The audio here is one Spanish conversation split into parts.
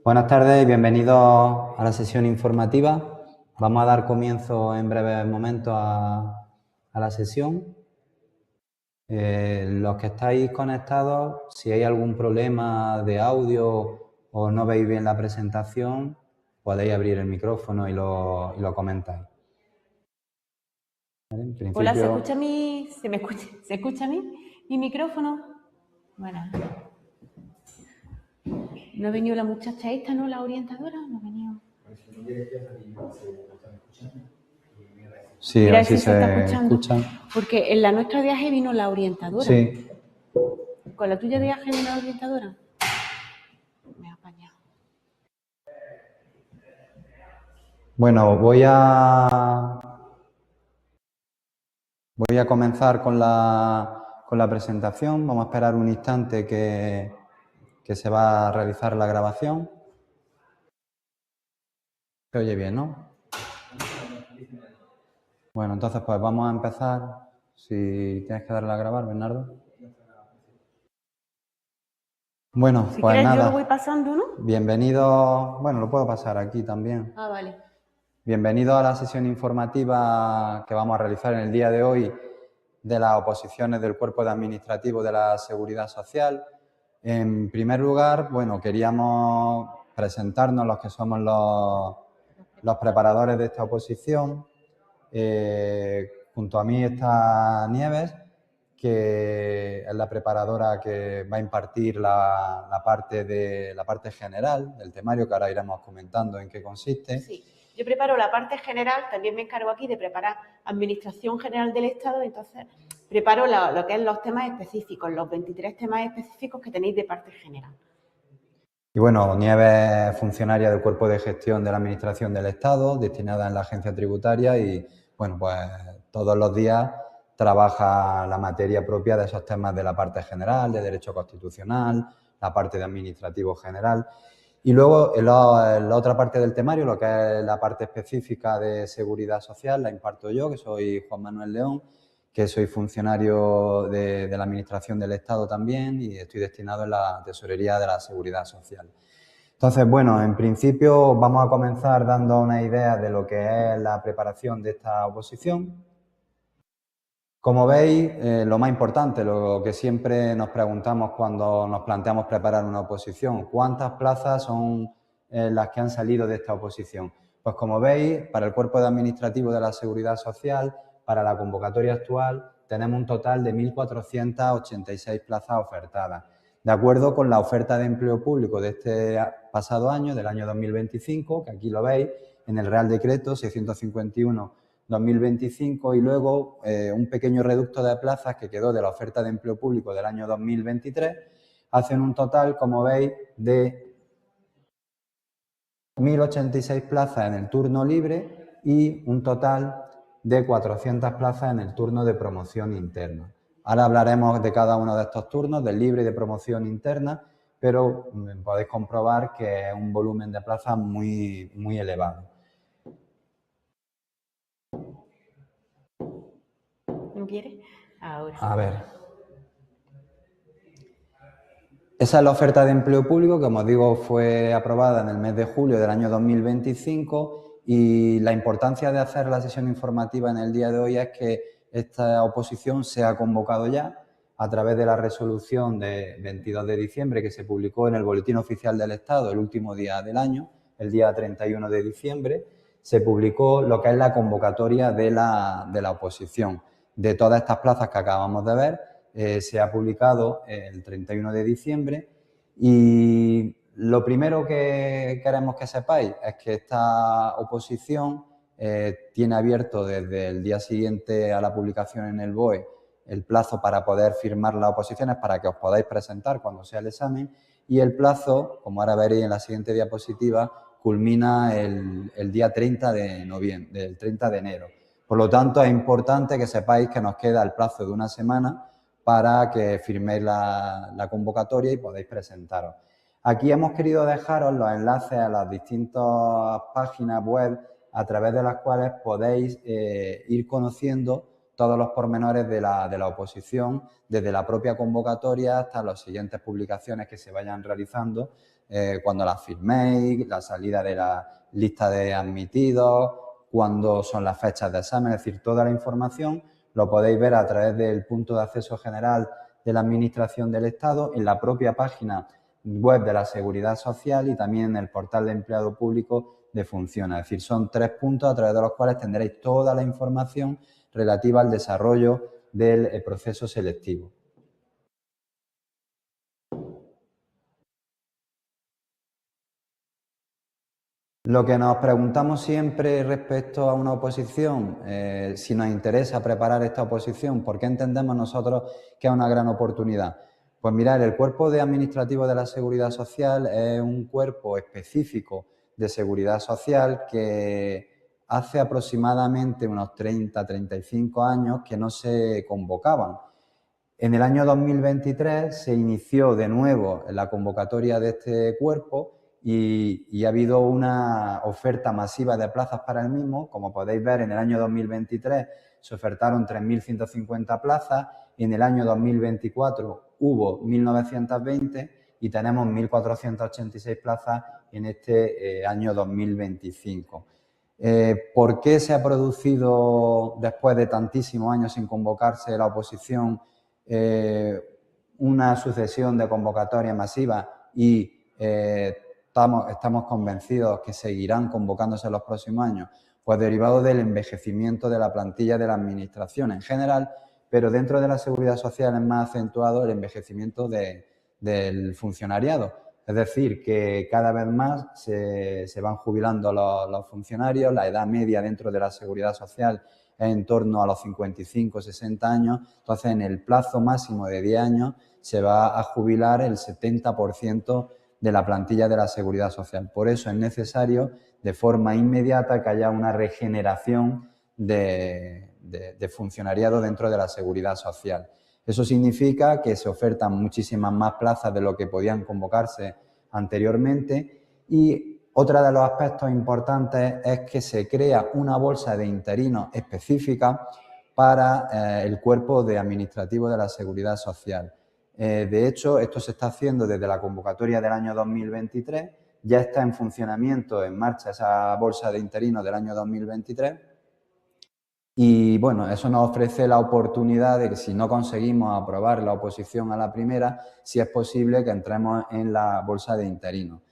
Buenas tardes y bienvenidos a la sesión informativa. Vamos a dar comienzo en breves momentos a la sesión. Los que estáis conectados, si hay algún problema de audio o no veis bien la presentación, podéis abrir el micrófono y lo comentáis. ¿Vale? En principio... Hola, ¿se escucha ¿Se escucha mi micrófono? Bueno. ¿No ha venido la muchacha esta, no? La orientadora, ¿no ha venido? Sí, mira así si se está escuchando. escucha. Porque en la nuestra viaje vino la orientadora. Sí. ¿Con la tuya viaje vino la orientadora? Me ha apañado. Bueno, voy a comenzar con la presentación. Vamos a esperar un instante que se va a realizar la grabación. Se oye bien, ¿no? Bueno, entonces pues vamos a empezar. Si tienes que darle a grabar, Bernardo. Bueno, si pues quieres, nada. yo lo voy pasando, ¿no? Bienvenidos. Bueno, lo puedo pasar aquí también. Ah, vale. Bienvenidos a la sesión informativa que vamos a realizar en el día de hoy de las oposiciones del Cuerpo de Administrativo de la Seguridad Social. En primer lugar, bueno, queríamos presentarnos los que somos los preparadores de esta oposición. Junto a mí está Nieves, que es la preparadora que va a impartir la parte general del temario, que ahora iremos comentando en qué consiste. Sí, yo preparo la parte general, también me encargo aquí de preparar Administración General del Estado, entonces preparo lo que es los temas específicos, los 23 temas específicos que tenéis de parte general. Y bueno, Nieves es funcionaria del Cuerpo de Gestión de la Administración del Estado, destinada en la Agencia Tributaria y, bueno, pues todos los días trabaja la materia propia de esos temas de la parte general, de Derecho Constitucional, la parte de Administrativo General. Y luego, la otra parte del temario, lo que es la parte específica de Seguridad Social, la imparto yo, que soy Juan Manuel León, que soy funcionario de la Administración del Estado también y estoy destinado en la Tesorería de la Seguridad Social. Entonces, bueno, en principio vamos a comenzar dando una idea de lo que es la preparación de esta oposición. Como veis, lo más importante, lo que siempre nos preguntamos cuando nos planteamos preparar una oposición, ¿cuántas plazas son las que han salido de esta oposición? Pues como veis, para el Cuerpo de Administrativo de la Seguridad Social, para la convocatoria actual, tenemos un total de 1.486 plazas ofertadas. De acuerdo con la oferta de empleo público de este pasado año, del año 2025, que aquí lo veis, en el Real Decreto 651/2025 y luego un pequeño reducto de plazas que quedó de la oferta de empleo público del año 2023, hacen un total, como veis, de 1.086 plazas en el turno libre y un total de 400 plazas en el turno de promoción interna. Ahora hablaremos de cada uno de estos turnos, del libre y de promoción interna, pero podéis comprobar que es un volumen de plazas muy, muy elevado. ¿No quieres? Ahora. A ver. Esa es la oferta de empleo público, que como os digo fue aprobada en el mes de julio del año 2025 y la importancia de hacer la sesión informativa en el día de hoy es que esta oposición se ha convocado ya a través de la resolución de 22 de diciembre que se publicó en el Boletín Oficial del Estado el último día del año, el día 31 de diciembre, se publicó lo que es la convocatoria de la oposición. De todas estas plazas que acabamos de ver, se ha publicado el 31 de diciembre y lo primero que queremos que sepáis es que esta oposición tiene abierto desde el día siguiente a la publicación en el BOE el plazo para poder firmar las oposiciones para que os podáis presentar cuando sea el examen y el plazo, como ahora veréis en la siguiente diapositiva, culmina el día 30 de noviembre, el 30 de enero. Por lo tanto, es importante que sepáis que nos queda el plazo de una semana para que firméis la convocatoria y podáis presentaros. Aquí hemos querido dejaros los enlaces a las distintas páginas web a través de las cuales podéis ir conociendo todos los pormenores de la oposición, desde la propia convocatoria hasta las siguientes publicaciones que se vayan realizando, cuando las firméis, la salida de la lista de admitidos, cuándo son las fechas de examen, es decir, toda la información lo podéis ver a través del punto de acceso general de la Administración del Estado, en la propia página web de la Seguridad Social y también en el portal de empleado público de Funciona. Es decir, son 3 puntos a través de los cuales tendréis toda la información relativa al desarrollo del proceso selectivo. Lo que nos preguntamos siempre respecto a una oposición, si nos interesa preparar esta oposición, ¿por qué entendemos nosotros que es una gran oportunidad? Pues mirad, el Cuerpo de Administrativo de la Seguridad Social es un cuerpo específico de seguridad social que hace aproximadamente unos 30-35 años que no se convocaban. En el año 2023 se inició de nuevo la convocatoria de este cuerpo y ha habido una oferta masiva de plazas para el mismo. Como podéis ver, en el año 2023 se ofertaron 3.150 plazas y en el año 2024 hubo 1.920 y tenemos 1.486 plazas en este año 2025. ¿Por qué se ha producido, después de tantísimos años sin convocarse la oposición, una sucesión de convocatorias masivas y estamos convencidos que seguirán convocándose en los próximos años? Pues derivado del envejecimiento de la plantilla de la Administración en general, pero dentro de la Seguridad Social es más acentuado el envejecimiento del funcionariado. Es decir, que cada vez más se van jubilando los funcionarios, la edad media dentro de la Seguridad Social es en torno a los 55-60 años, entonces en el plazo máximo de 10 años se va a jubilar el 70% de la plantilla de la Seguridad Social. Por eso es necesario de forma inmediata que haya una regeneración de funcionariado dentro de la Seguridad Social. Eso significa que se ofertan muchísimas más plazas de lo que podían convocarse anteriormente y otro de los aspectos importantes es que se crea una bolsa de interinos específica para el cuerpo de administrativo de la Seguridad Social. De hecho, esto se está haciendo desde la convocatoria del año 2023, ya está en funcionamiento, en marcha esa bolsa de interinos del año 2023 y bueno, eso nos ofrece la oportunidad de que si no conseguimos aprobar la oposición a la primera, si es posible que entremos en la bolsa de interinos.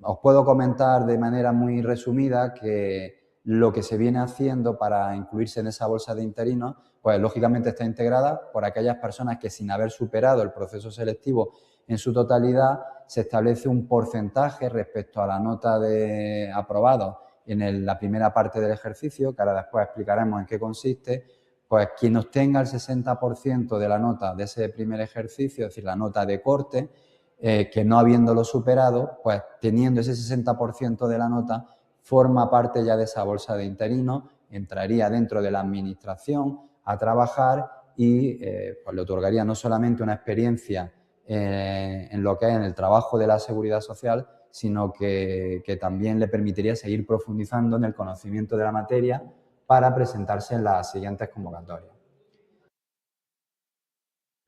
Os puedo comentar de manera muy resumida que lo que se viene haciendo para incluirse en esa bolsa de interinos, pues lógicamente está integrada por aquellas personas que sin haber superado el proceso selectivo en su totalidad, se establece un porcentaje respecto a la nota de aprobados en la primera parte del ejercicio, que ahora después explicaremos en qué consiste. Pues quien obtenga el 60% de la nota de ese primer ejercicio, es decir, la nota de corte, que no habiéndolo superado, pues teniendo ese 60% de la nota, forma parte ya de esa bolsa de interinos, entraría dentro de la Administración a trabajar y pues le otorgaría no solamente una experiencia en lo que es en el trabajo de la Seguridad Social, sino que también le permitiría seguir profundizando en el conocimiento de la materia para presentarse en las siguientes convocatorias.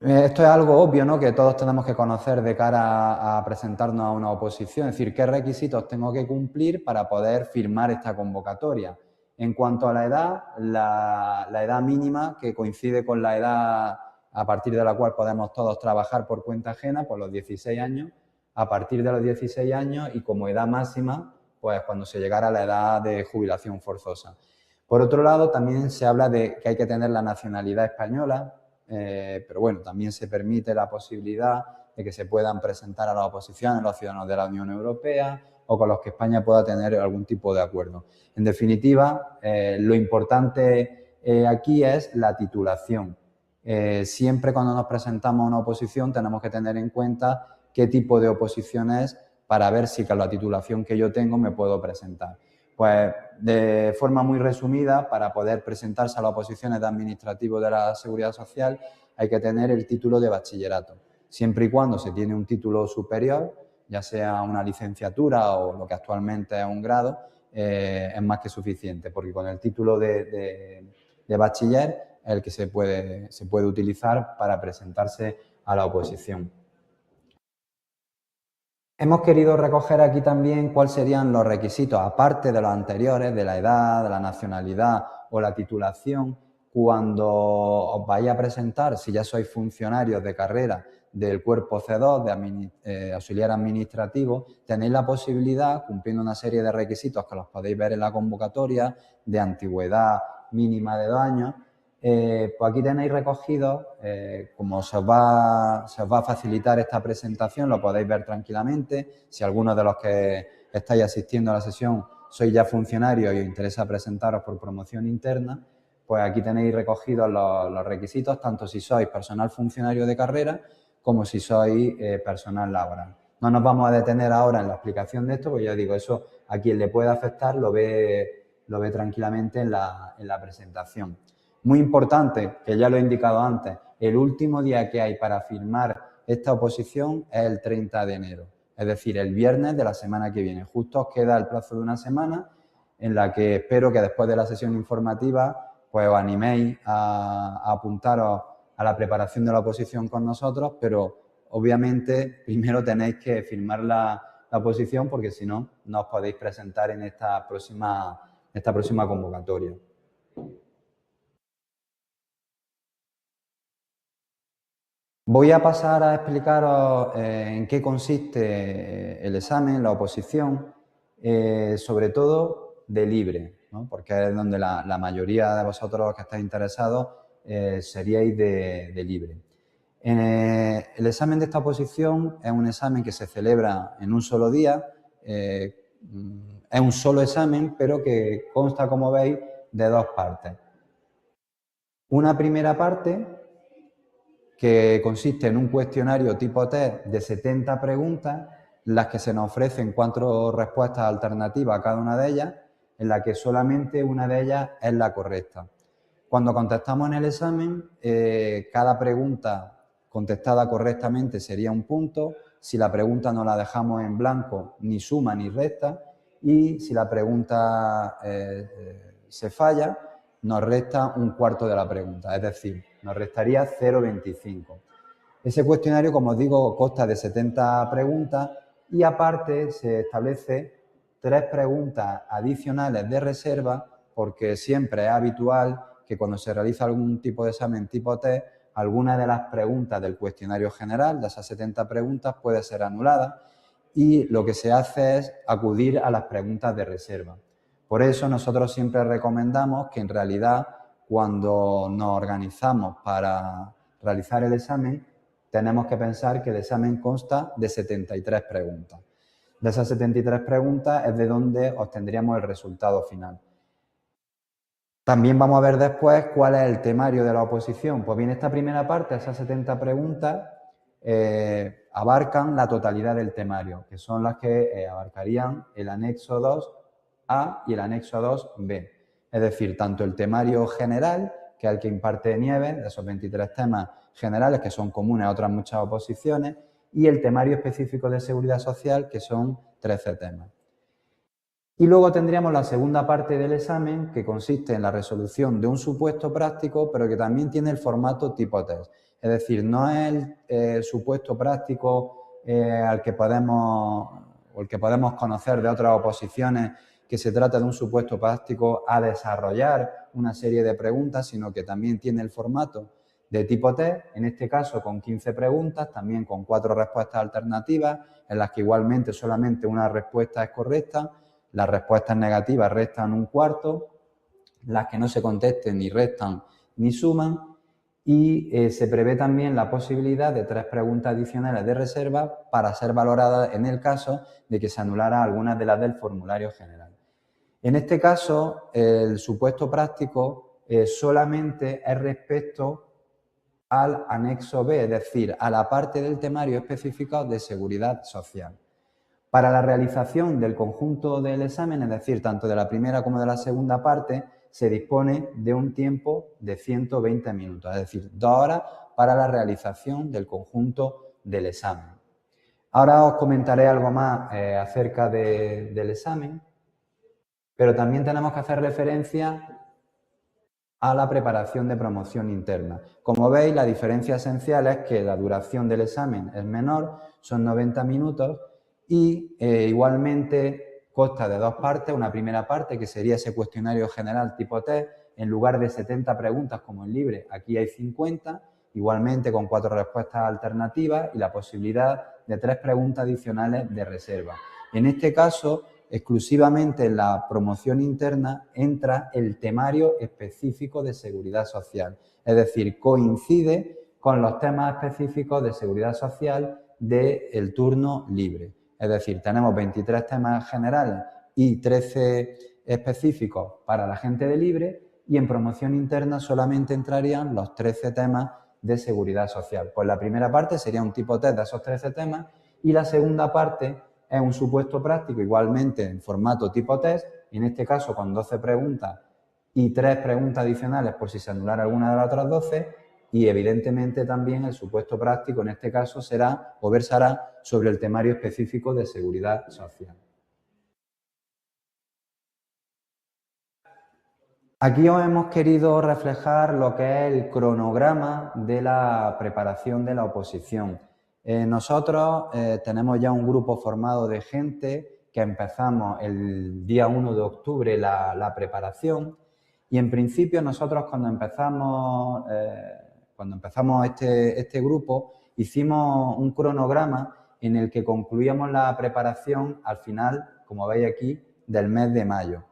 Esto es algo obvio, ¿no?, que todos tenemos que conocer de cara a presentarnos a una oposición, es decir, qué requisitos tengo que cumplir para poder firmar esta convocatoria. En cuanto a la edad, la edad mínima, que coincide con la edad a partir de la cual podemos todos trabajar por cuenta ajena, por los 16 años, a partir de los 16 años y como edad máxima, pues cuando se llegara a la edad de jubilación forzosa. Por otro lado, también se habla de que hay que tener la nacionalidad española, pero bueno, también se permite la posibilidad de que se puedan presentar a las oposiciones los ciudadanos de la Unión Europea o con los que España pueda tener algún tipo de acuerdo. En definitiva, lo importante aquí es la titulación. Siempre cuando nos presentamos a una oposición tenemos que tener en cuenta qué tipo de oposición es para ver si con la titulación que yo tengo me puedo presentar. Pues de forma muy resumida, para poder presentarse a las oposiciones de administrativo de la Seguridad Social hay que tener el título de bachillerato. Siempre y cuando se tiene un título superior, ya sea una licenciatura o lo que actualmente es un grado, es más que suficiente, porque con el título de bachiller es el que se puede utilizar para presentarse a la oposición. Hemos querido recoger aquí también cuáles serían los requisitos, aparte de los anteriores, de la edad, de la nacionalidad o la titulación, cuando os vais a presentar, si ya sois funcionarios de carrera del cuerpo C2, de auxiliar administrativo, tenéis la posibilidad, cumpliendo una serie de requisitos que los podéis ver en la convocatoria, de antigüedad mínima de 2 años, pues aquí tenéis recogidos, como se os va a facilitar esta presentación, lo podéis ver tranquilamente. Si algunos de los que estáis asistiendo a la sesión sois ya funcionarios y os interesa presentaros por promoción interna, pues aquí tenéis recogidos los requisitos, tanto si sois personal funcionario de carrera como si sois personal laboral. No nos vamos a detener ahora en la explicación de esto, porque ya digo, eso a quien le pueda afectar lo ve tranquilamente en la presentación. Muy importante, que ya lo he indicado antes, el último día que hay para firmar esta oposición es el 30 de enero, es decir, el viernes de la semana que viene. Justo os queda el plazo de una semana en la que espero que después de la sesión informativa pues os animéis a apuntaros a la preparación de la oposición con nosotros, pero obviamente primero tenéis que firmar la oposición porque si no, no os podéis presentar en esta próxima convocatoria. Voy a pasar a explicaros en qué consiste el examen, la oposición, sobre todo de libre, ¿no? Porque es donde la mayoría de vosotros que estáis interesados seríais de libre. El examen de esta oposición es un examen que se celebra en un solo día, es un solo examen, pero que consta, como veis, de 2 partes. Una primera parte que consiste en un cuestionario tipo test de 70 preguntas, las que se nos ofrecen 4 respuestas alternativas a cada una de ellas, en la que solamente una de ellas es la correcta. Cuando contestamos en el examen, cada pregunta contestada correctamente sería un punto. Si la pregunta no la dejamos en blanco, ni suma ni resta. Y si la pregunta se falla, nos resta un cuarto de la pregunta, es decir, nos restaría 0,25. Ese cuestionario, como os digo, consta de 70 preguntas y aparte se establece 3 preguntas adicionales de reserva, porque siempre es habitual que cuando se realiza algún tipo de examen tipo test, alguna de las preguntas del cuestionario general, de esas 70 preguntas, puede ser anulada y lo que se hace es acudir a las preguntas de reserva. Por eso nosotros siempre recomendamos que en realidad cuando nos organizamos para realizar el examen tenemos que pensar que el examen consta de 73 preguntas. De esas 73 preguntas es de donde obtendríamos el resultado final. También vamos a ver después cuál es el temario de la oposición. Pues bien, esta primera parte, esas 70 preguntas, abarcan la totalidad del temario, que son las que abarcarían el anexo 2A y el anexo 2B. Es decir, tanto el temario general, que es el que imparte Nieves, de esos 23 temas generales que son comunes a otras muchas oposiciones, y el temario específico de seguridad social, que son 13 temas. Y luego tendríamos la segunda parte del examen, que consiste en la resolución de un supuesto práctico, pero que también tiene el formato tipo test. Es decir, no es el supuesto práctico el que podemos conocer de otras oposiciones, que se trata de un supuesto práctico a desarrollar una serie de preguntas, sino que también tiene el formato de tipo test, en este caso con 15 preguntas, también con 4 respuestas alternativas, en las que igualmente solamente una respuesta es correcta. Las respuestas negativas restan un cuarto, las que no se contesten ni restan ni suman y se prevé también la posibilidad de 3 preguntas adicionales de reserva para ser valoradas en el caso de que se anulara alguna de las del formulario general. En este caso, el supuesto práctico solamente es respecto al anexo B, es decir, a la parte del temario específico de seguridad social. Para la realización del conjunto del examen, es decir, tanto de la primera como de la segunda parte, se dispone de un tiempo de 120 minutos, es decir, 2 horas para la realización del conjunto del examen. Ahora os comentaré algo más acerca del examen, pero también tenemos que hacer referencia a la preparación de promoción interna. Como veis, la diferencia esencial es que la duración del examen es menor, son 90 minutos, y igualmente consta de dos partes. Una primera parte, que sería ese cuestionario general tipo test, en lugar de 70 preguntas como en libre, aquí hay 50, igualmente con 4 respuestas alternativas y la posibilidad de 3 preguntas adicionales de reserva. En este caso, exclusivamente en la promoción interna entra el temario específico de seguridad social, es decir, coincide con los temas específicos de seguridad social del turno libre. Es decir, tenemos 23 temas generales y 13 específicos para la gente de libre, y en promoción interna solamente entrarían los 13 temas de seguridad social. Pues la primera parte sería un tipo test de esos 13 temas y la segunda parte es un supuesto práctico igualmente en formato tipo test, en este caso con 12 preguntas y 3 preguntas adicionales por si se anulara alguna de las otras 12, y evidentemente también el supuesto práctico en este caso será o versará sobre el temario específico de seguridad social. Aquí os hemos querido reflejar lo que es el cronograma de la preparación de la oposición. Nosotros tenemos ya un grupo formado de gente que empezamos el día 1 de octubre la preparación, y en principio nosotros cuando empezamos este grupo hicimos un cronograma en el que concluíamos la preparación al final, como veis aquí, del mes de mayo.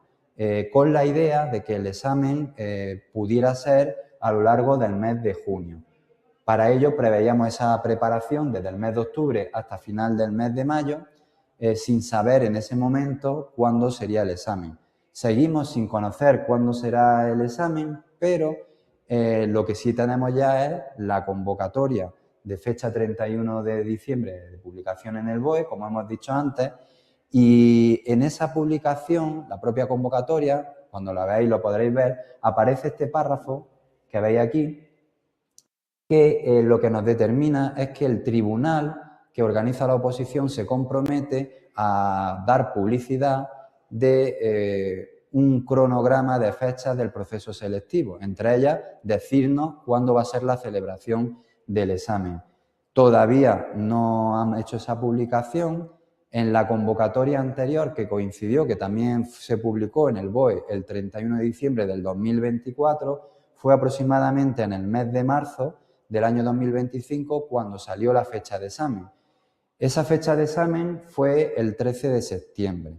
Con la idea de que el examen pudiera ser a lo largo del mes de junio. Para ello preveíamos esa preparación desde el mes de octubre hasta final del mes de mayo, sin saber en ese momento cuándo sería el examen. Seguimos sin conocer cuándo será el examen, pero lo que sí tenemos ya es la convocatoria de fecha 31 de diciembre de publicación en el BOE, como hemos dicho antes. Y en esa publicación, la propia convocatoria, cuando la veáis lo podréis ver, aparece este párrafo que veis aquí, que lo que nos determina es que el tribunal que organiza la oposición se compromete a dar publicidad de un cronograma de fechas del proceso selectivo, entre ellas decirnos cuándo va a ser la celebración del examen. Todavía no han hecho esa publicación. En la convocatoria anterior, que coincidió, que también se publicó en el BOE el 31 de diciembre del 2024, fue aproximadamente en el mes de marzo del año 2025 cuando salió la fecha de examen. Esa fecha de examen fue el 13 de septiembre.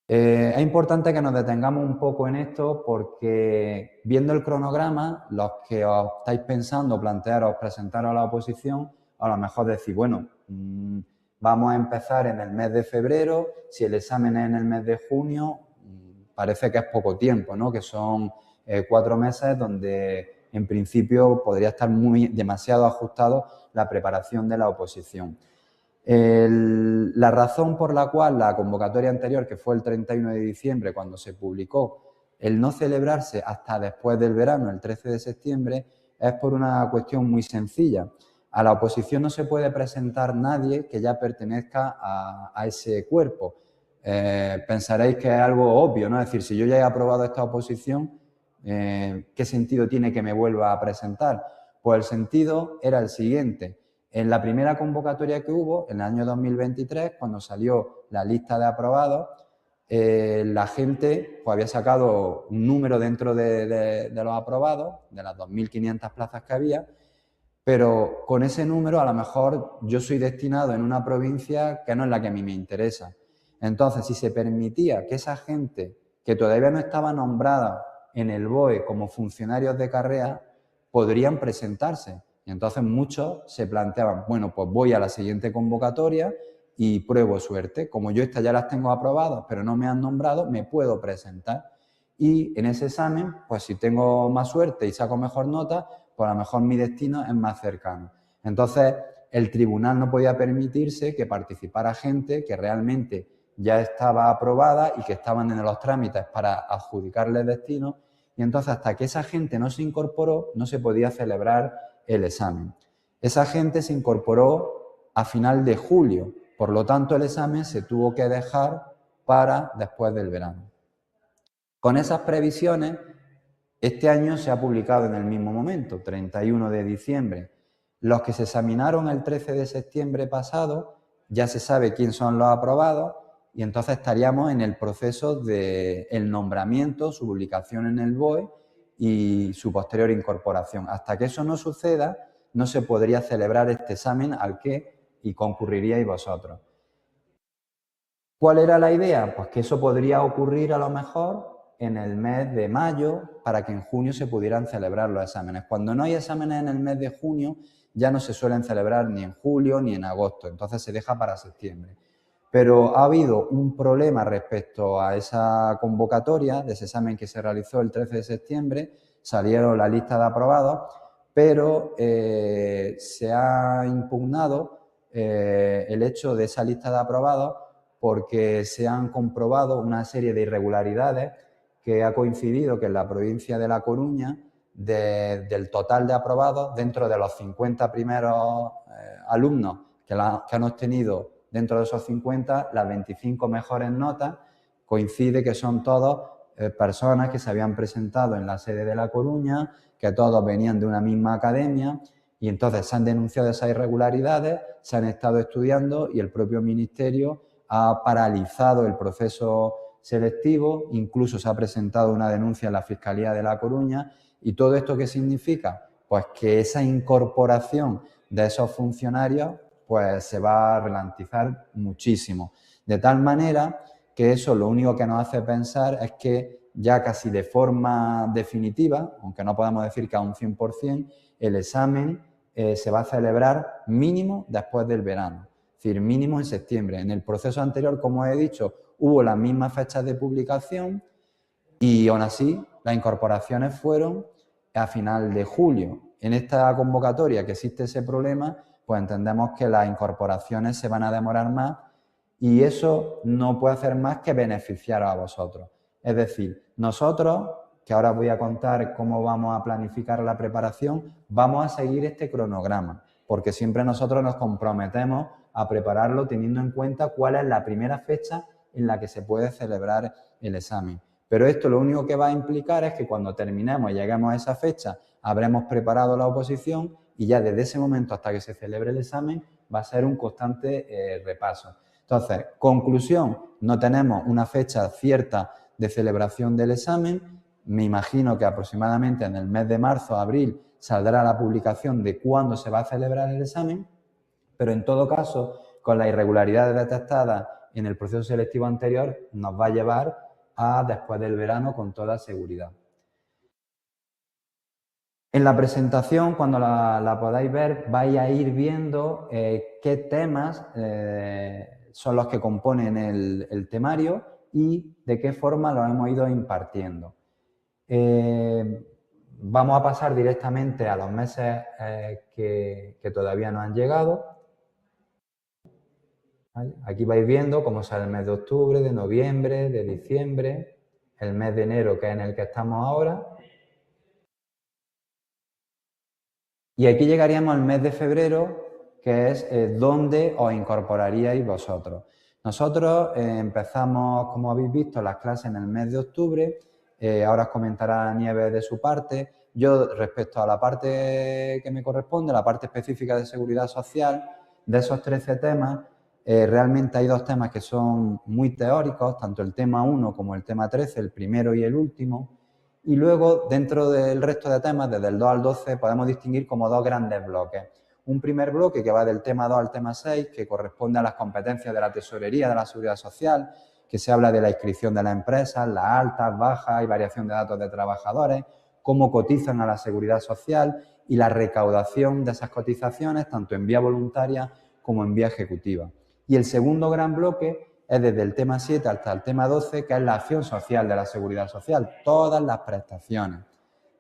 Es importante que nos detengamos un poco en esto porque, viendo el cronograma, los que os estáis pensando plantearos presentaros a la oposición, a lo mejor decís, bueno, vamos a empezar en el mes de febrero, si el examen es en el mes de junio, parece que es poco tiempo, ¿no? Que son 4 meses donde en principio podría estar demasiado ajustado la preparación de la oposición. La razón por la cual la convocatoria anterior, que fue el 31 de diciembre cuando se publicó, el no celebrarse hasta después del verano, el 13 de septiembre, es por una cuestión muy sencilla. A la oposición no se puede presentar nadie que ya pertenezca a ese cuerpo. Pensaréis que es algo obvio, ¿no? Es decir, si yo ya he aprobado esta oposición, ¿qué sentido tiene que me vuelva a presentar? Pues el sentido era el siguiente. En la primera convocatoria que hubo, en el año 2023, cuando salió la lista de aprobados, la gente pues, había sacado un número dentro de los aprobados, de las 2.500 plazas que había, pero con ese número a lo mejor yo soy destinado en una provincia que no es la que a mí me interesa. Entonces, si se permitía que esa gente que todavía no estaba nombrada en el BOE como funcionarios de carrera, podrían presentarse. Y entonces muchos se planteaban, bueno, pues voy a la siguiente convocatoria y pruebo suerte. Como yo estas ya las tengo aprobadas, pero no me han nombrado, me puedo presentar. Y en ese examen, pues si tengo más suerte y saco mejor nota, pues a lo mejor mi destino es más cercano. Entonces, el tribunal no podía permitirse que participara gente que realmente ya estaba aprobada y que estaban en los trámites para adjudicarle destino, y entonces hasta que esa gente no se incorporó, no se podía celebrar el examen. Esa gente se incorporó a final de julio, por lo tanto el examen se tuvo que dejar para después del verano. Con esas previsiones, Este año se ha publicado en el mismo momento, 31 de diciembre. Los que se examinaron el 13 de septiembre pasado, ya se sabe quién son los aprobados y entonces estaríamos en el proceso del nombramiento, su publicación en el BOE y su posterior incorporación. Hasta que eso no suceda, no se podría celebrar este examen al que concurriríais vosotros. ¿Cuál era la idea? Pues que eso podría ocurrir a lo mejor en el mes de mayo para que en junio se pudieran celebrar los exámenes. Cuando no hay exámenes en el mes de junio, ya no se suelen celebrar ni en julio ni en agosto, entonces se deja para septiembre. Pero ha habido un problema respecto a esa convocatoria de ese examen que se realizó el 13 de septiembre, salieron la lista de aprobados, pero se ha impugnado el hecho de esa lista de aprobados porque se han comprobado una serie de irregularidades que ha coincidido que en la provincia de La Coruña, del total de aprobados, dentro de los 50 primeros alumnos que han obtenido dentro de esos 50, las 25 mejores notas, coincide que son todos personas que se habían presentado en la sede de La Coruña, que todos venían de una misma academia y entonces se han denunciado esas irregularidades, se han estado estudiando y el propio Ministerio ha paralizado el proceso selectivo, incluso se ha presentado una denuncia en la Fiscalía de La Coruña. ¿Y todo esto qué significa? Pues que esa incorporación de esos funcionarios pues se va a ralentizar muchísimo. De tal manera que eso lo único que nos hace pensar es que ya casi de forma definitiva, aunque no podemos decir que a un 100%, el examen se va a celebrar mínimo después del verano. Es decir, mínimo en septiembre. En el proceso anterior, como he dicho, hubo las mismas fechas de publicación y aún así las incorporaciones fueron a final de julio. En esta convocatoria que existe ese problema, pues entendemos que las incorporaciones se van a demorar más y eso no puede hacer más que beneficiaros a vosotros. Es decir, nosotros, que ahora voy a contar cómo vamos a planificar la preparación, vamos a seguir este cronograma, porque siempre nosotros nos comprometemos a prepararlo teniendo en cuenta cuál es la primera fecha en la que se puede celebrar el examen. Pero esto lo único que va a implicar es que cuando terminemos y lleguemos a esa fecha, habremos preparado la oposición y ya desde ese momento hasta que se celebre el examen va a ser un constante repaso. Entonces, conclusión, no tenemos una fecha cierta de celebración del examen. Me imagino que aproximadamente en el mes de marzo, abril, saldrá la publicación de cuándo se va a celebrar el examen, pero en todo caso, con las irregularidades detectadas en el proceso selectivo anterior, nos va a llevar a después del verano con toda seguridad. En la presentación, cuando la podáis ver, vais a ir viendo qué temas son los que componen el temario y de qué forma los hemos ido impartiendo. Vamos a pasar directamente a los meses que todavía no han llegado. ¿Vale? Aquí vais viendo cómo sale el mes de octubre, de noviembre, de diciembre, el mes de enero, que es en el que estamos ahora. Y aquí llegaríamos al mes de febrero, que es donde os incorporaríais vosotros. Nosotros empezamos, como habéis visto, las clases en el mes de octubre. Ahora os comentará Nieves de su parte. Yo, respecto a la parte que me corresponde, la parte específica de seguridad social, de esos 13 temas, realmente hay dos temas que son muy teóricos, tanto el tema 1 como el tema 13, el primero y el último. Y luego, dentro del resto de temas, desde el 2 al 12, podemos distinguir como dos grandes bloques. Un primer bloque que va del tema 2 al tema 6, que corresponde a las competencias de la tesorería de la seguridad social, que se habla de la inscripción de las empresas, las altas, bajas y variación de datos de trabajadores, cómo cotizan a la seguridad social y la recaudación de esas cotizaciones, tanto en vía voluntaria como en vía ejecutiva. Y el segundo gran bloque es desde el tema 7 hasta el tema 12, que es la acción social de la seguridad social, todas las prestaciones,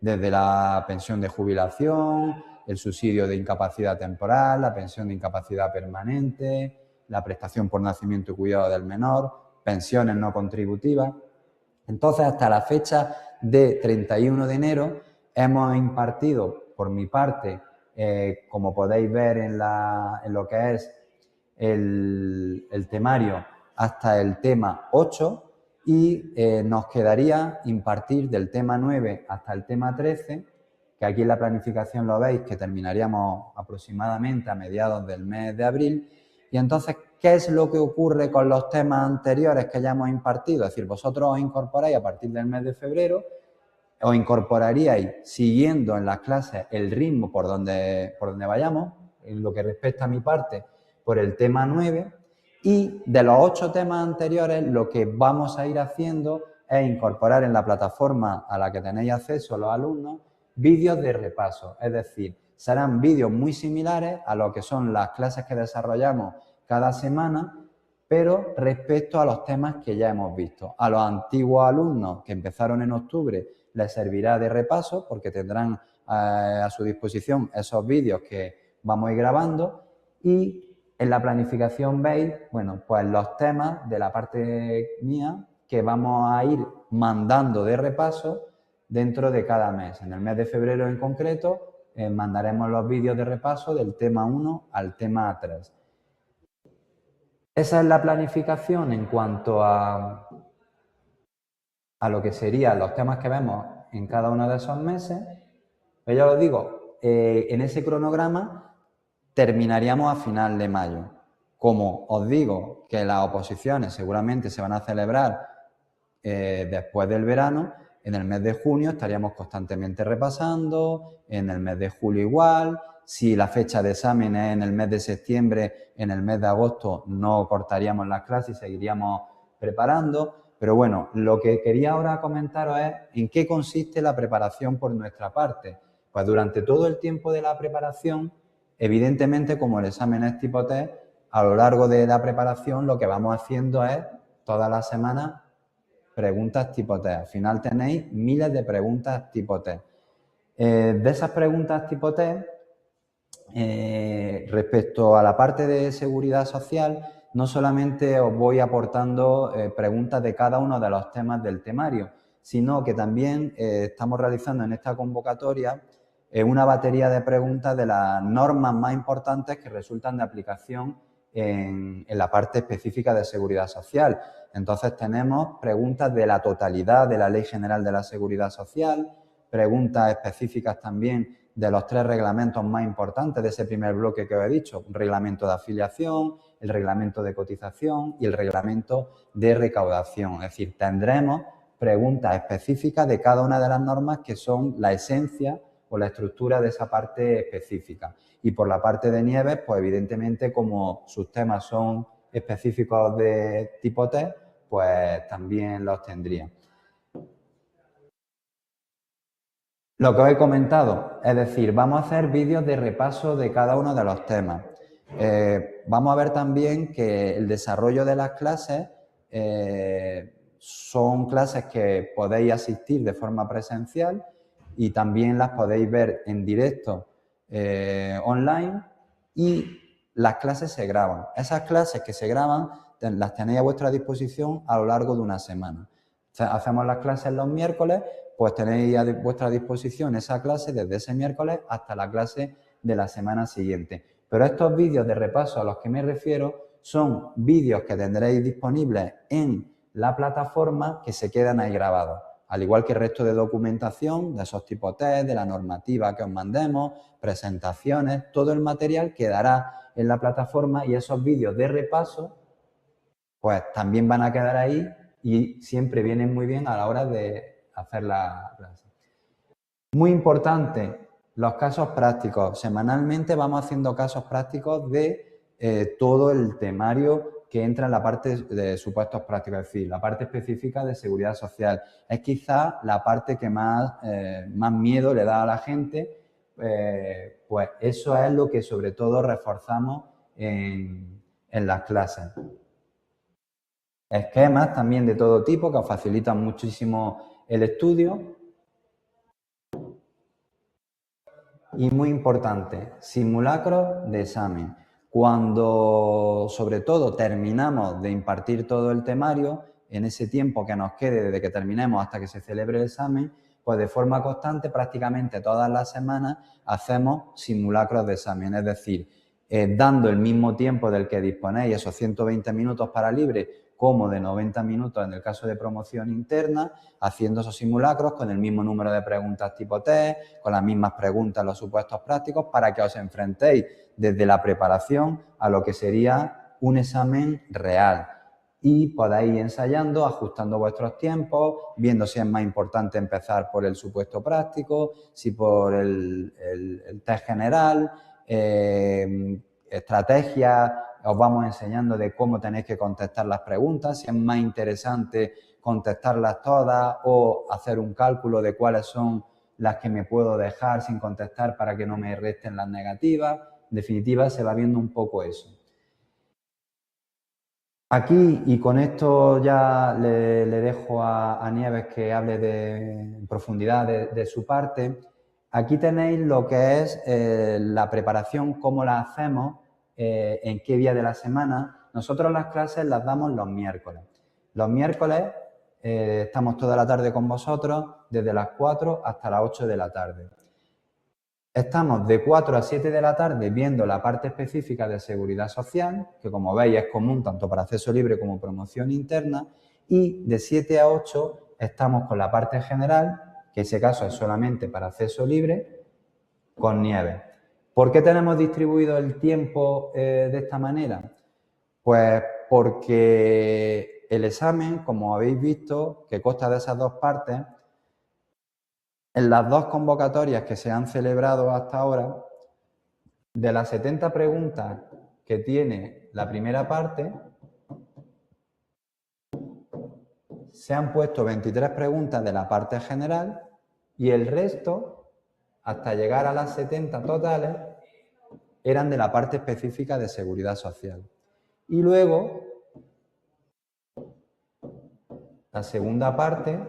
desde la pensión de jubilación, el subsidio de incapacidad temporal, la pensión de incapacidad permanente, la prestación por nacimiento y cuidado del menor, pensiones no contributivas. Entonces, hasta la fecha de 31 de enero, hemos impartido, por mi parte, como podéis ver en lo que es el temario, hasta el tema 8 y nos quedaría impartir del tema 9 hasta el tema 13, que aquí en la planificación lo veis, que terminaríamos aproximadamente a mediados del mes de abril. Y entonces, ¿qué es lo que ocurre con los temas anteriores que ya hemos impartido? Es decir, vosotros os incorporáis a partir del mes de febrero, os incorporaríais siguiendo en las clases el ritmo por donde vayamos, en lo que respecta a mi parte, por el tema 9, y de los 8 temas anteriores lo que vamos a ir haciendo es incorporar en la plataforma a la que tenéis acceso los alumnos vídeos de repaso, es decir, serán vídeos muy similares a lo que son las clases que desarrollamos cada semana, pero respecto a los temas que ya hemos visto. A los antiguos alumnos que empezaron en octubre les servirá de repaso porque tendrán a su disposición esos vídeos que vamos a ir grabando, y en la planificación veis, bueno, pues los temas de la parte mía que vamos a ir mandando de repaso dentro de cada mes. En el mes de febrero en concreto mandaremos los vídeos de repaso del tema 1 al tema 3. Esa es la planificación en cuanto a lo que serían los temas que vemos en cada uno de esos meses. Pero ya os digo, en ese cronograma terminaríamos a final de mayo. Como os digo que las oposiciones seguramente se van a celebrar después del verano, en el mes de junio estaríamos constantemente repasando, en el mes de julio igual. Si la fecha de examen es en el mes de septiembre, en el mes de agosto no cortaríamos las clases y seguiríamos preparando. Pero bueno, lo que quería ahora comentaros es en qué consiste la preparación por nuestra parte. Pues durante todo el tiempo de la preparación, evidentemente, como el examen es tipo test, a lo largo de la preparación lo que vamos haciendo es todas las semanas preguntas tipo test. Al final tenéis miles de preguntas tipo test. De esas preguntas tipo test, respecto a la parte de seguridad social, no solamente os voy aportando preguntas de cada uno de los temas del temario, sino que también estamos realizando en esta convocatoria una batería de preguntas de las normas más importantes que resultan de aplicación en la parte específica de seguridad social. Entonces tenemos preguntas de la totalidad de la Ley General de la Seguridad Social, preguntas específicas también de los 3 reglamentos más importantes de ese primer bloque que os he dicho: un reglamento de afiliación, el reglamento de cotización y el reglamento de recaudación. Es decir, tendremos preguntas específicas de cada una de las normas que son la esencia o la estructura de esa parte específica. Y por la parte de Nieves, pues evidentemente como sus temas son específicos de tipo test, pues también los tendría. Lo que os he comentado, es decir, vamos a hacer vídeos de repaso de cada uno de los temas. Vamos a ver también que el desarrollo de las clases son clases que podéis asistir de forma presencial y también las podéis ver en directo online, y las clases se graban. Esas clases que se graban las tenéis a vuestra disposición a lo largo de una semana. Hacemos las clases los miércoles, pues tenéis a vuestra disposición esa clase desde ese miércoles hasta la clase de la semana siguiente. Pero estos vídeos de repaso a los que me refiero son vídeos que tendréis disponibles en la plataforma que se quedan ahí grabados. Al igual que el resto de documentación, de esos tipos test, de la normativa que os mandemos, presentaciones, todo el material quedará en la plataforma, y esos vídeos de repaso pues también van a quedar ahí y siempre vienen muy bien a la hora de hacer la clase. Muy importante, los casos prácticos. Semanalmente vamos haciendo casos prácticos de todo el temario que entra en la parte de supuestos prácticos, es decir, la parte específica de seguridad social. Es quizá la parte que más miedo le da a la gente, pues eso es lo que sobre todo reforzamos en las clases. Esquemas también de todo tipo que os facilitan muchísimo el estudio. Y muy importante, simulacros de examen. Cuando, sobre todo, terminamos de impartir todo el temario, en ese tiempo que nos quede desde que terminemos hasta que se celebre el examen, pues de forma constante, prácticamente todas las semanas, hacemos simulacros de examen. Es decir, dando el mismo tiempo del que disponéis, esos 120 minutos para libre, como de 90 minutos en el caso de promoción interna, haciendo esos simulacros con el mismo número de preguntas tipo test, con las mismas preguntas en los supuestos prácticos, para que os enfrentéis desde la preparación a lo que sería un examen real y podáis ir ensayando, ajustando vuestros tiempos, viendo si es más importante empezar por el supuesto práctico, si por el test general, estrategias, os vamos enseñando de cómo tenéis que contestar las preguntas, si es más interesante contestarlas todas o hacer un cálculo de cuáles son las que me puedo dejar sin contestar para que no me resten las negativas. En definitiva, se va viendo un poco eso. Aquí, y con esto ya le dejo a Nieves que hable en profundidad de su parte, aquí tenéis lo que es la preparación, cómo la hacemos, en qué día de la semana. Nosotros las clases las damos los miércoles. Los miércoles estamos toda la tarde con vosotros, desde las 4 hasta las 8 de la tarde. Estamos de 4 a 7 de la tarde viendo la parte específica de seguridad social, que como veis es común tanto para acceso libre como promoción interna, y de 7 a 8 estamos con la parte general, que en ese caso es solamente para acceso libre, con Nieves. ¿Por qué tenemos distribuido el tiempo de esta manera? Pues porque el examen, como habéis visto, que consta de esas dos partes, en las dos convocatorias que se han celebrado hasta ahora, de las 70 preguntas que tiene la primera parte, se han puesto 23 preguntas de la parte general y el resto, hasta llegar a las 70 totales, eran de la parte específica de seguridad social. Y luego, la segunda parte,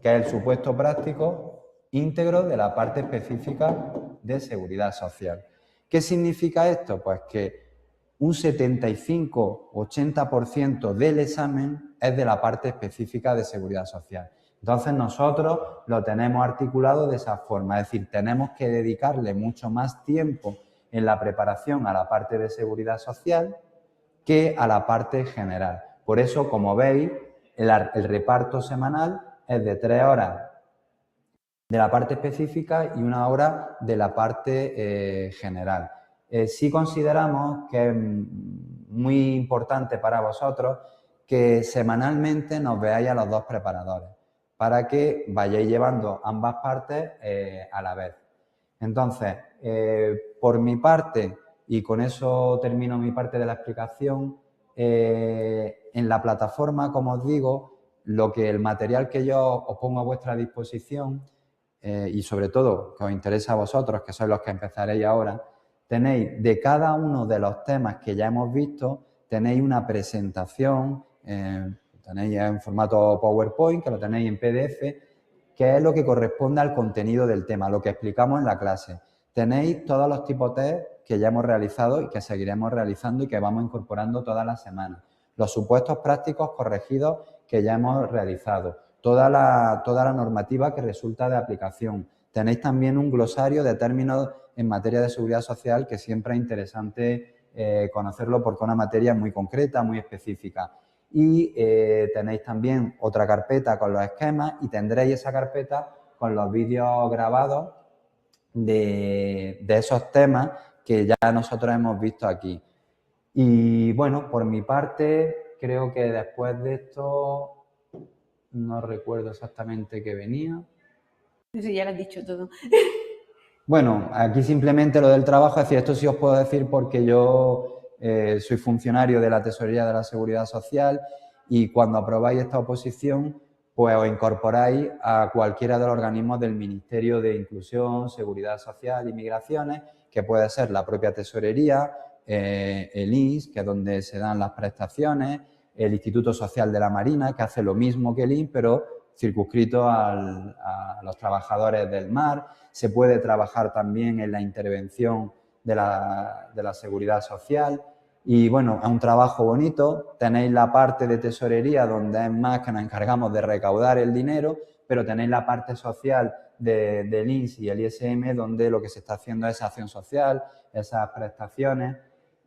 que es el supuesto práctico íntegro de la parte específica de seguridad social. ¿Qué significa esto? Pues que un 75-80% del examen es de la parte específica de seguridad social. Entonces nosotros lo tenemos articulado de esa forma, es decir, tenemos que dedicarle mucho más tiempo en la preparación a la parte de seguridad social que a la parte general. Por eso, como veis, el reparto semanal es de 3 horas de la parte específica y 1 hora de la parte general. Sí consideramos que es muy importante para vosotros que semanalmente nos veáis a los dos preparadores para que vayáis llevando ambas partes a la vez. Entonces, por mi parte, y con eso termino mi parte de la explicación, en la plataforma, como os digo, el material que yo os pongo a vuestra disposición y sobre todo que os interesa a vosotros, que sois los que empezaréis ahora, tenéis de cada uno de los temas que ya hemos visto, tenéis una presentación, tenéis en formato PowerPoint, que lo tenéis en PDF, que es lo que corresponde al contenido del tema, lo que explicamos en la clase. Tenéis todos los tipos de test que ya hemos realizado y que seguiremos realizando y que vamos incorporando todas las semanas. Los supuestos prácticos corregidos que ya hemos realizado. Toda la normativa que resulta de aplicación. Tenéis también un glosario de términos en materia de seguridad social que siempre es interesante conocerlo porque es una materia muy concreta, muy específica. Y tenéis también otra carpeta con los esquemas y tendréis esa carpeta con los vídeos grabados de esos temas que ya nosotros hemos visto aquí. Y bueno, por mi parte, creo que después de esto no recuerdo exactamente qué venía. Eso ya lo has dicho todo. Bueno, aquí simplemente lo del trabajo, es decir, esto sí os puedo decir porque yo soy funcionario de la Tesorería de la Seguridad Social y cuando aprobáis esta oposición, pues os incorporáis a cualquiera de los organismos del Ministerio de Inclusión, Seguridad Social y Migraciones, que puede ser la propia Tesorería, el INS, que es donde se dan las prestaciones, el Instituto Social de la Marina, que hace lo mismo que el INS, pero circunscrito a los trabajadores del mar. Se puede trabajar también en la intervención de la seguridad social. Y bueno, es un trabajo bonito. Tenéis la parte de tesorería donde es más que nos encargamos de recaudar el dinero, pero tenéis la parte social del INS y el ISM donde lo que se está haciendo es acción social, esas prestaciones.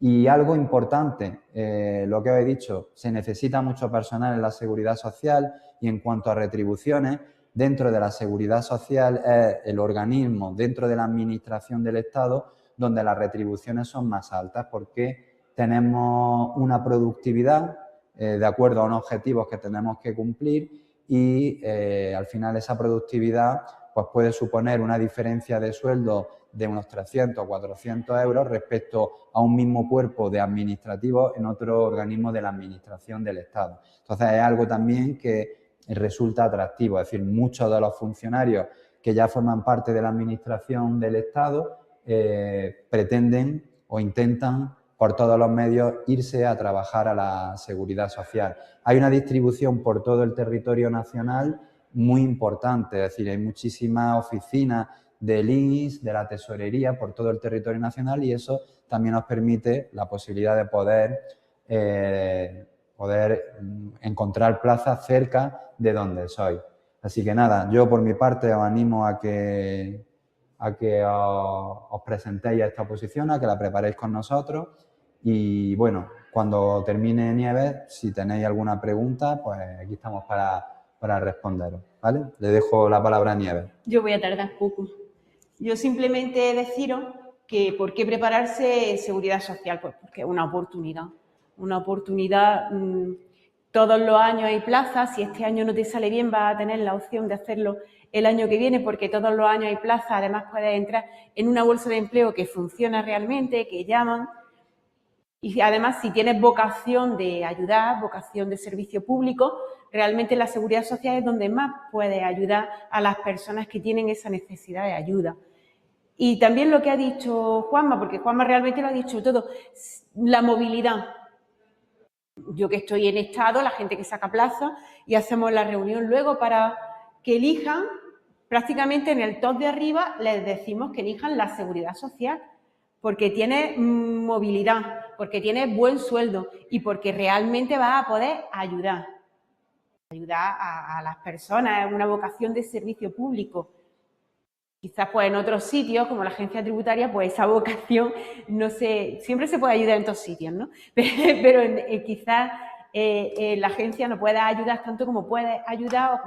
Y algo importante, lo que os he dicho, se necesita mucho personal en la seguridad social y en cuanto a retribuciones, dentro de la seguridad social es el organismo dentro de la administración del Estado donde las retribuciones son más altas porque tenemos una productividad de acuerdo a unos objetivos que tenemos que cumplir y al final esa productividad pues puede suponer una diferencia de sueldo de unos 300 o 400 euros respecto a un mismo cuerpo de administrativos en otro organismo de la administración del Estado. Entonces es algo también que resulta atractivo, es decir, muchos de los funcionarios que ya forman parte de la administración del Estado pretenden o intentan por todos los medios irse a trabajar a la seguridad social. Hay una distribución por todo el territorio nacional muy importante, es decir, hay muchísimas oficinas del INS, de la tesorería por todo el territorio nacional y eso también nos permite la posibilidad de poder encontrar plazas cerca de donde soy. Así que nada, yo por mi parte os animo a que os presentéis a esta oposición, a que la preparéis con nosotros y bueno, cuando termine Nieves, si tenéis alguna pregunta, pues aquí estamos para responderos, ¿vale? Le dejo la palabra a Nieves. Yo voy a tardar poco. Yo simplemente deciros que ¿por qué prepararse seguridad social? Pues porque es una oportunidad. Una oportunidad, todos los años hay plazas, si este año no te sale bien vas a tener la opción de hacerlo el año que viene porque todos los años hay plazas, además puedes entrar en una bolsa de empleo que funciona realmente, que llaman y además si tienes vocación de ayudar, vocación de servicio público, realmente la seguridad social es donde más puedes ayudar a las personas que tienen esa necesidad de ayuda. Y también lo que ha dicho Juanma, porque Juanma realmente lo ha dicho todo, la movilidad. Yo que estoy en estado, la gente que saca plaza y hacemos la reunión luego para que elijan, prácticamente en el top de arriba les decimos que elijan la seguridad social, porque tiene movilidad, porque tiene buen sueldo y porque realmente vas a poder ayudar a las personas, es una vocación de servicio público. Quizás pues en otros sitios, como la agencia tributaria, pues esa vocación, no sé, siempre se puede ayudar en todos sitios, ¿no? Pero quizás la agencia no pueda ayudar tanto como puede ayudar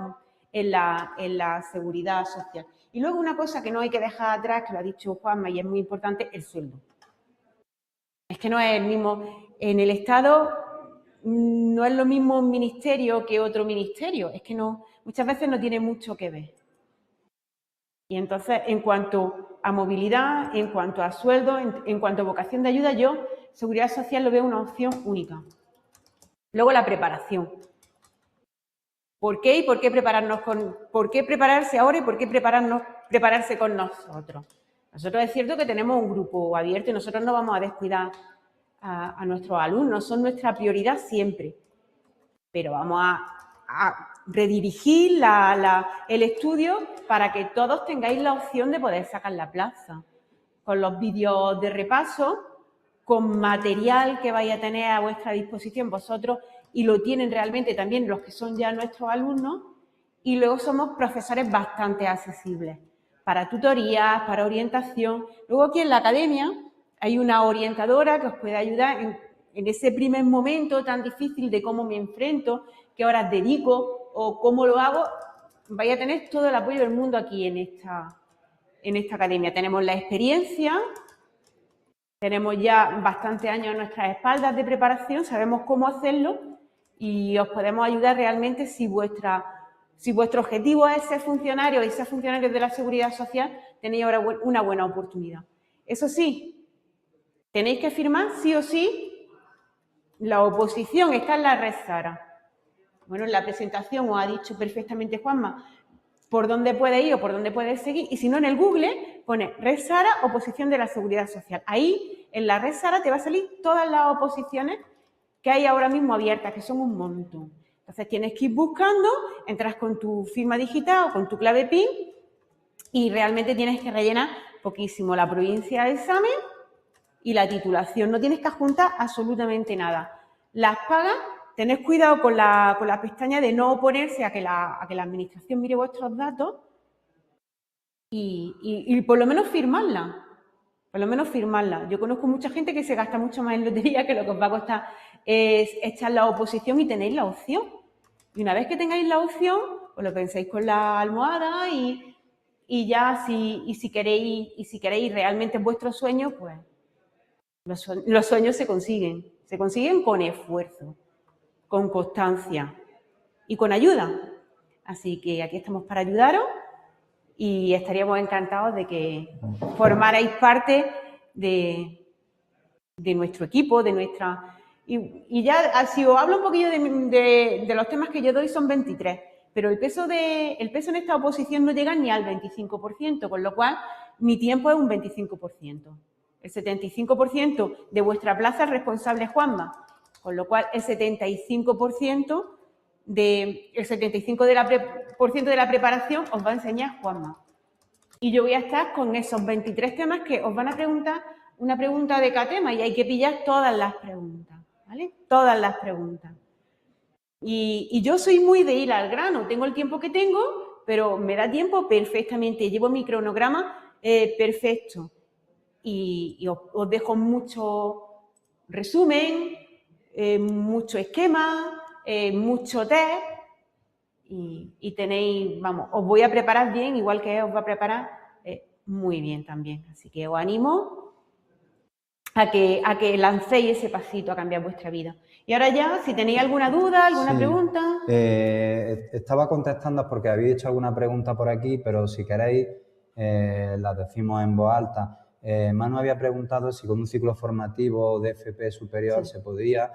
en la seguridad social. Y luego una cosa que no hay que dejar atrás, que lo ha dicho Juanma y es muy importante, el sueldo. Es que no es el mismo, en el Estado no es lo mismo un ministerio que otro ministerio, es que no, muchas veces no tiene mucho que ver. Y entonces, en cuanto a movilidad, en cuanto a sueldo, en cuanto a vocación de ayuda, yo seguridad social lo veo una opción única. Luego la preparación. ¿Por qué y por qué por qué prepararse ahora y por qué prepararse con nosotros? Nosotros es cierto que tenemos un grupo abierto y nosotros no vamos a descuidar a nuestros alumnos, son nuestra prioridad siempre. Pero vamos a redirigir el estudio para que todos tengáis la opción de poder sacar la plaza. Con los vídeos de repaso, con material que vais a tener a vuestra disposición vosotros y lo tienen realmente también los que son ya nuestros alumnos y luego somos profesores bastante accesibles para tutorías, para orientación. Luego aquí en la academia hay una orientadora que os puede ayudar en ese primer momento tan difícil de cómo me enfrento, qué horas dedico o cómo lo hago, vais a tener todo el apoyo del mundo aquí en esta academia. Tenemos la experiencia, tenemos ya bastantes años en nuestras espaldas de preparación, sabemos cómo hacerlo y os podemos ayudar realmente si vuestro objetivo es ser funcionario y ser funcionario de la seguridad social, tenéis ahora una buena oportunidad. Eso sí, tenéis que firmar sí o sí. La oposición está en la red Sara. Bueno, en la presentación os ha dicho perfectamente Juanma por dónde puede ir o por dónde puede seguir. Y si no, en el Google pone red Sara, oposición de la seguridad social. Ahí, en la red Sara, te va a salir todas las oposiciones que hay ahora mismo abiertas, que son un montón. Entonces, tienes que ir buscando, entras con tu firma digital o con tu clave PIN y realmente tienes que rellenar poquísimo la provincia de examen y la titulación. No tienes que adjuntar absolutamente nada. Las pagas, tened cuidado con la pestaña de no oponerse a que la administración mire vuestros datos y por lo menos firmarla. por lo menos firmarla. Yo conozco mucha gente que se gasta mucho más en lotería que lo que os va a costar es echar la oposición y tenéis la opción. Y una vez que tengáis la opción, pues lo pensáis con la almohada y ya si queréis realmente vuestros sueños, pues los sueños se consiguen con esfuerzo, con constancia y con ayuda. Así que aquí estamos para ayudaros y estaríamos encantados de que formarais parte de nuestro equipo, de nuestra... Y ya, si os hablo un poquillo de los temas que yo doy, son 23, pero el peso en esta oposición no llega ni al 25%, con lo cual mi tiempo es un 25%. El 75% de vuestra plaza es responsable Juanma, con lo cual el 75% de la preparación os va a enseñar Juanma. Y yo voy a estar con esos 23 temas que os van a preguntar una pregunta de cada tema y hay que pillar todas las preguntas, ¿vale? Todas las preguntas. Y yo soy muy de ir al grano, tengo el tiempo que tengo, pero me da tiempo perfectamente, llevo mi cronograma perfecto. Y os dejo mucho resumen, mucho esquema, mucho test y tenéis, vamos, os voy a preparar bien, igual que os va a preparar muy bien también. Así que os animo a que lancéis ese pasito a cambiar vuestra vida. Y ahora ya, si tenéis alguna duda, alguna pregunta... Estaba contestando porque habéis hecho alguna pregunta por aquí, pero si queréis las decimos en voz alta. Manu había preguntado si con un ciclo formativo de FP superior se podía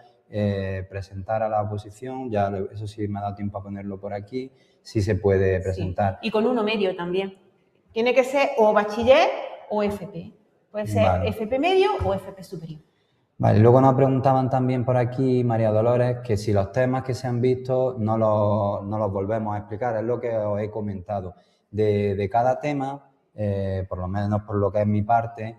presentar a la oposición. Ya eso sí me ha dado tiempo a ponerlo por aquí. Sí se puede presentar. Sí. Y con uno medio también. Tiene que ser o bachiller o FP. Puede ser FP medio o FP superior. Vale, luego nos preguntaban también por aquí, María Dolores, que si los temas que se han visto no los volvemos a explicar, es lo que os he comentado. De cada tema, por lo menos por lo que es mi parte,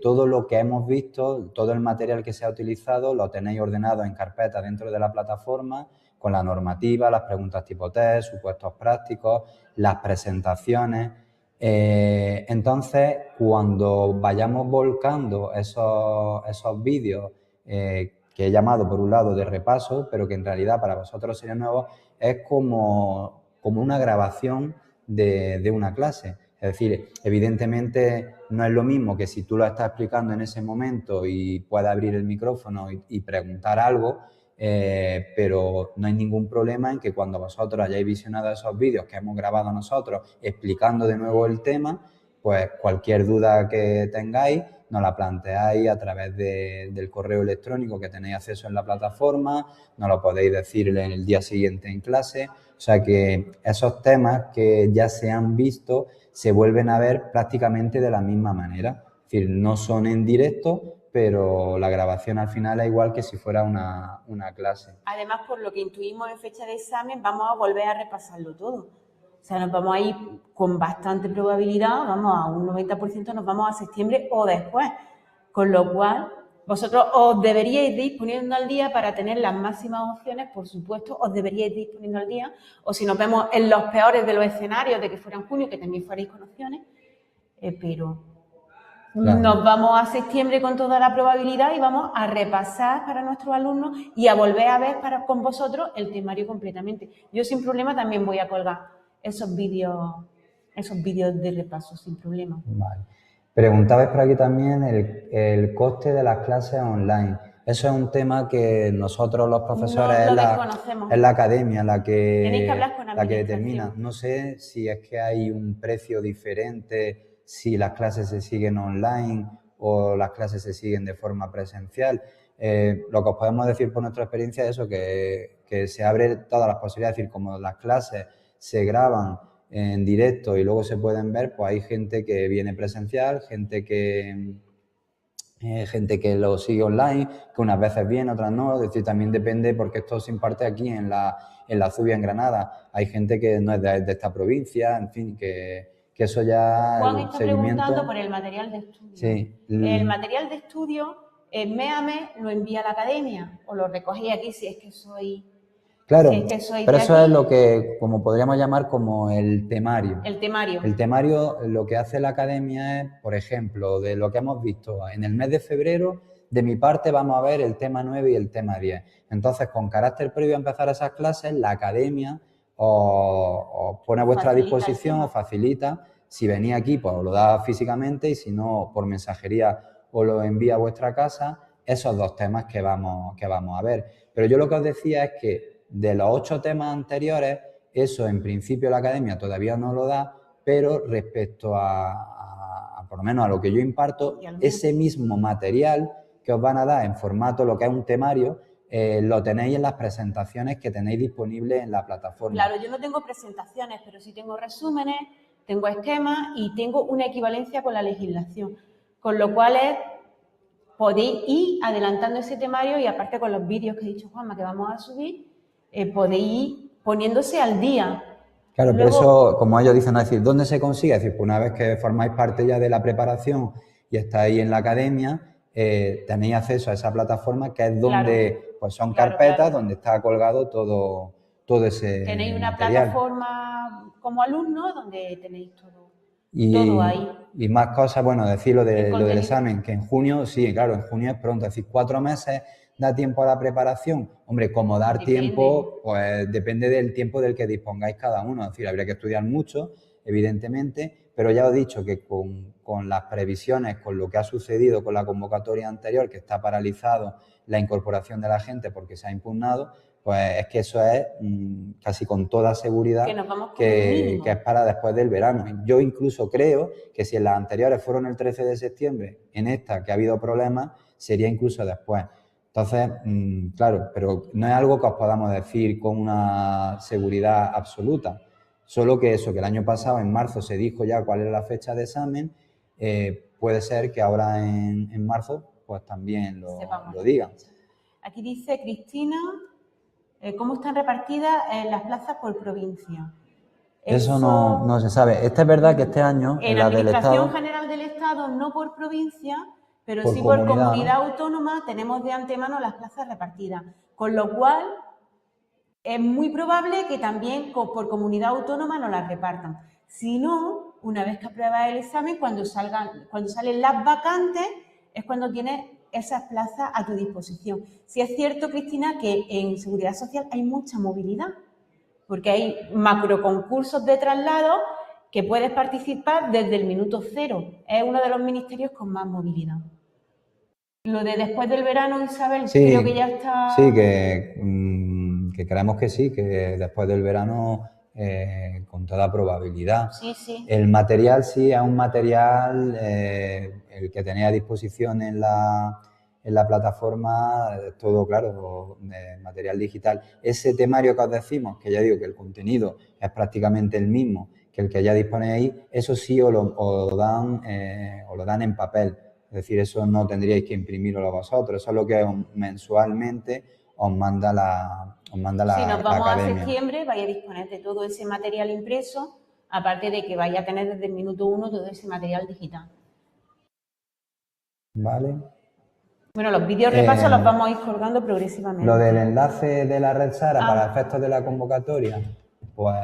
todo lo que hemos visto, todo el material que se ha utilizado, lo tenéis ordenado en carpeta dentro de la plataforma, con la normativa, las preguntas tipo test, supuestos prácticos, las presentaciones. Entonces, cuando vayamos volcando esos vídeos que he llamado por un lado de repaso, pero que en realidad para vosotros serían nuevos, es como una grabación de una clase. Es decir, evidentemente no es lo mismo que si tú lo estás explicando en ese momento y puedes abrir el micrófono y preguntar algo, pero no hay ningún problema en que cuando vosotros hayáis visionado esos vídeos que hemos grabado nosotros explicando de nuevo el tema, pues cualquier duda que tengáis nos la planteáis a través del correo electrónico que tenéis acceso en la plataforma, nos lo podéis decir en el día siguiente en clase. O sea que esos temas que ya se han visto se vuelven a ver prácticamente de la misma manera. Es decir, no son en directo, pero la grabación al final es igual que si fuera una clase. Además, por lo que intuimos en fecha de examen, vamos a volver a repasarlo todo. O sea, nos vamos a ir con bastante probabilidad, vamos a un 90%, nos vamos a septiembre o después. Con lo cual, vosotros os deberíais de ir poniendo al día para tener las máximas opciones, por supuesto, os deberíais de ir poniendo al día. O si nos vemos en los peores de los escenarios de que fuera en junio, que también fuerais con opciones, pero... Claro. Nos vamos a septiembre con toda la probabilidad y vamos a repasar para nuestros alumnos y a volver a ver con vosotros el temario completamente. Yo sin problema también voy a colgar esos vídeos de repaso, sin problema. Vale. Preguntabais por aquí también el coste de las clases online. Eso es un tema que nosotros los profesores es la academia la Tenéis que hablar con la que determina. No sé si es que hay un precio diferente, si las clases se siguen online o las clases se siguen de forma presencial. Lo que os podemos decir por nuestra experiencia es eso, que se abren todas las posibilidades. Es decir, como las clases se graban en directo y luego se pueden ver, pues hay gente que viene presencial, gente que lo sigue online, que unas veces viene, otras no. Es decir, también depende, porque esto se imparte aquí en la Zubia, en Granada. Hay gente que no es de esta provincia, en fin, que eso ya... Juan está preguntando por el material de estudio. Sí. El material de estudio, mes a mes, lo envía a la academia, o lo recogéis aquí si es que sois... Claro, Si es que sois pero de eso aquí, es lo que, como podríamos llamar, como el temario. el temario. El temario, lo que hace la academia es, por ejemplo, de lo que hemos visto en el mes de febrero, de mi parte vamos a ver el tema 9 y el tema 10. Entonces, con carácter previo a empezar esas clases, la academia os pone a vuestra disposición, os facilita. Si venís aquí, pues os lo da físicamente, y si no, por mensajería os lo envía a vuestra casa, esos 2 temas que vamos a ver. Pero yo lo que os decía es que de los 8 temas anteriores, eso en principio la academia todavía no lo da, pero respecto a por lo menos a lo que yo imparto, ese mismo material que os van a dar en formato, lo que es un temario, lo tenéis en las presentaciones que tenéis disponibles en la plataforma. Claro, yo no tengo presentaciones, pero sí tengo resúmenes, tengo esquemas y tengo una equivalencia con la legislación, con lo cual podéis ir adelantando ese temario y aparte con los vídeos que ha dicho Juanma que vamos a subir, podéis ir poniéndose al día. Claro, pero eso, como ellos dicen, es decir, ¿dónde se consigue? Es decir, pues una vez que formáis parte ya de la preparación y estáis en la academia, tenéis acceso a esa plataforma que es donde pues son carpetas donde está colgado todo ese tenéis una material. plataforma como alumno donde tenéis todo ahí. Y más cosas, bueno, decir lo del examen, que en junio, sí, claro, en junio es pronto, es decir, 4 meses da tiempo a la preparación. Hombre, como dar tiempo, pues depende del tiempo del que dispongáis cada uno. Es decir, habría que estudiar mucho, evidentemente, pero ya os he dicho que con las previsiones, con lo que ha sucedido con la convocatoria anterior, que está paralizado la incorporación de la gente porque se ha impugnado, pues es que eso es casi con toda seguridad que es para después del verano. Yo incluso creo que si en las anteriores fueron el 13 de septiembre, en esta que ha habido problemas, sería incluso después. Entonces, claro, pero no es algo que os podamos decir con una seguridad absoluta. Solo que eso, que el año pasado, en marzo, se dijo ya cuál era la fecha de examen, puede ser que ahora en marzo pues también lo digan. Aquí dice Cristina, ¿cómo están repartidas las plazas por provincia? Eso no se sabe. Es verdad que este año en la Administración General del Estado, no por provincia, pero sí por comunidad autónoma, tenemos de antemano las plazas repartidas. Con lo cual, es muy probable que también por comunidad autónoma nos las repartan. Si no, una vez que apruebas el examen, cuando salen las vacantes, es cuando tienes esas plazas a tu disposición. Sí es cierto, Cristina, que en Seguridad Social hay mucha movilidad, porque hay macroconcursos de traslado que puedes participar desde el minuto 0. Es uno de los ministerios con más movilidad. Lo de después del verano, Isabel, sí, creo que ya está... Sí, que creemos que sí, que después del verano, con toda probabilidad. Sí. El material sí es un material, el que tenéis a disposición en la plataforma, todo, claro, material digital. Ese temario que os decimos, que ya digo que el contenido es prácticamente el mismo que el que ya disponéis ahí, eso sí os lo dan en papel. Es decir, eso no tendríais que imprimirlo vosotros, eso es lo que mensualmente os manda la academia. Si nos vamos a septiembre, vais a disponer de todo ese material impreso, aparte de que vais a tener desde el minuto 1 todo ese material digital. Vale. Bueno, los vídeos repasos los vamos a ir colgando progresivamente. Lo del enlace de la red Sara para efectos de la convocatoria, pues...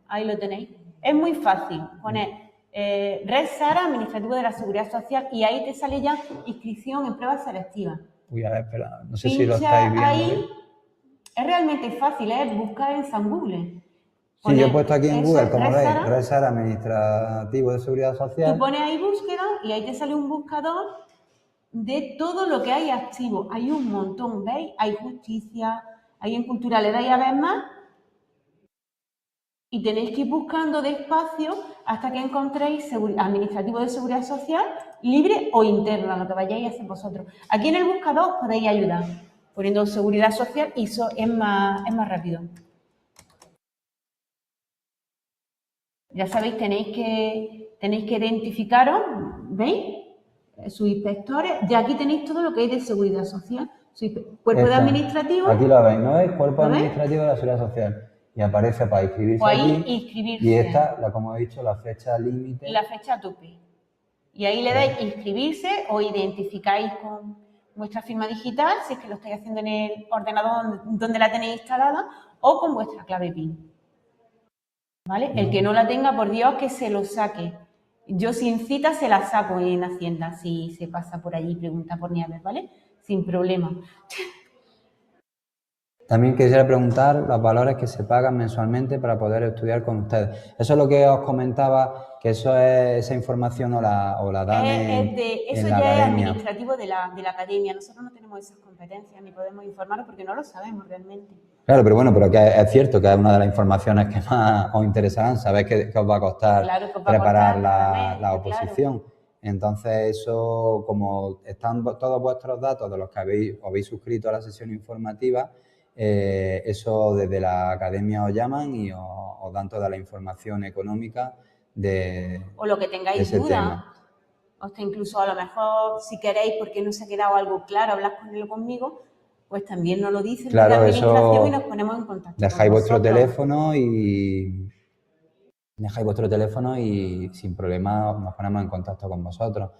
Ahí lo tenéis. Es muy fácil poner Red Sara, Administrativo de la Seguridad Social, y ahí te sale ya inscripción en pruebas selectivas. Uy, a ver, espera, no sé si lo estáis viendo. Ahí es realmente fácil, es buscar en San Google. Sí, yo he puesto aquí en Google, como veis, Red Sara, Administrativo de Seguridad Social. Tú pones ahí búsqueda y ahí te sale un buscador de todo lo que hay activo. Hay un montón, ¿veis? Hay justicia, hay en cultura, le dais a ver más y tenéis que ir buscando despacio hasta que encontréis Administrativo de Seguridad Social, libre o interna, lo que vayáis a hacer vosotros. Aquí en el buscador os podéis ayudar, poniendo Seguridad Social y eso es más rápido. Ya sabéis, tenéis que identificaros, ¿veis? Sus inspectores. Y aquí tenéis todo lo que hay de Seguridad Social. Cuerpo de administrativo. Aquí lo veis, ¿no veis? Cuerpo administrativo de la Seguridad Social. Y aparece para inscribirse ahí, aquí. Inscribirse. Y esta, como he dicho, la fecha límite. La fecha a tope. Y ahí le dais inscribirse o identificáis con vuestra firma digital, si es que lo estáis haciendo en el ordenador donde la tenéis instalada, o con vuestra clave PIN. ¿Vale? El que no la tenga, por Dios, que se lo saque. Yo sin cita se la saco en Hacienda, si se pasa por allí y pregunta por Nieves, ¿vale? Sin problema. También quisiera preguntar los valores que se pagan mensualmente para poder estudiar con ustedes. Eso es lo que os comentaba, que esa información o la dan Eso en la ya es academia. administrativo de la academia. Nosotros no tenemos esas competencias ni podemos informar porque no lo sabemos realmente. Claro, pero bueno, pero que es cierto que es una de las informaciones que más os interesarán. Sabéis que os va a costar preparar la oposición. Claro. Entonces, eso, como están todos vuestros datos de los que os habéis suscrito a la sesión informativa, eso desde la academia os llaman y os dan toda la información económica de o lo que tengáis duda. Tema. O sea, incluso a lo mejor, si queréis, porque no se ha quedado algo claro, hablas con él o conmigo, pues también nos lo dicen claro, de la administración y nos ponemos en contacto. Dejáis vuestro teléfono y sin problema nos ponemos en contacto con vosotros.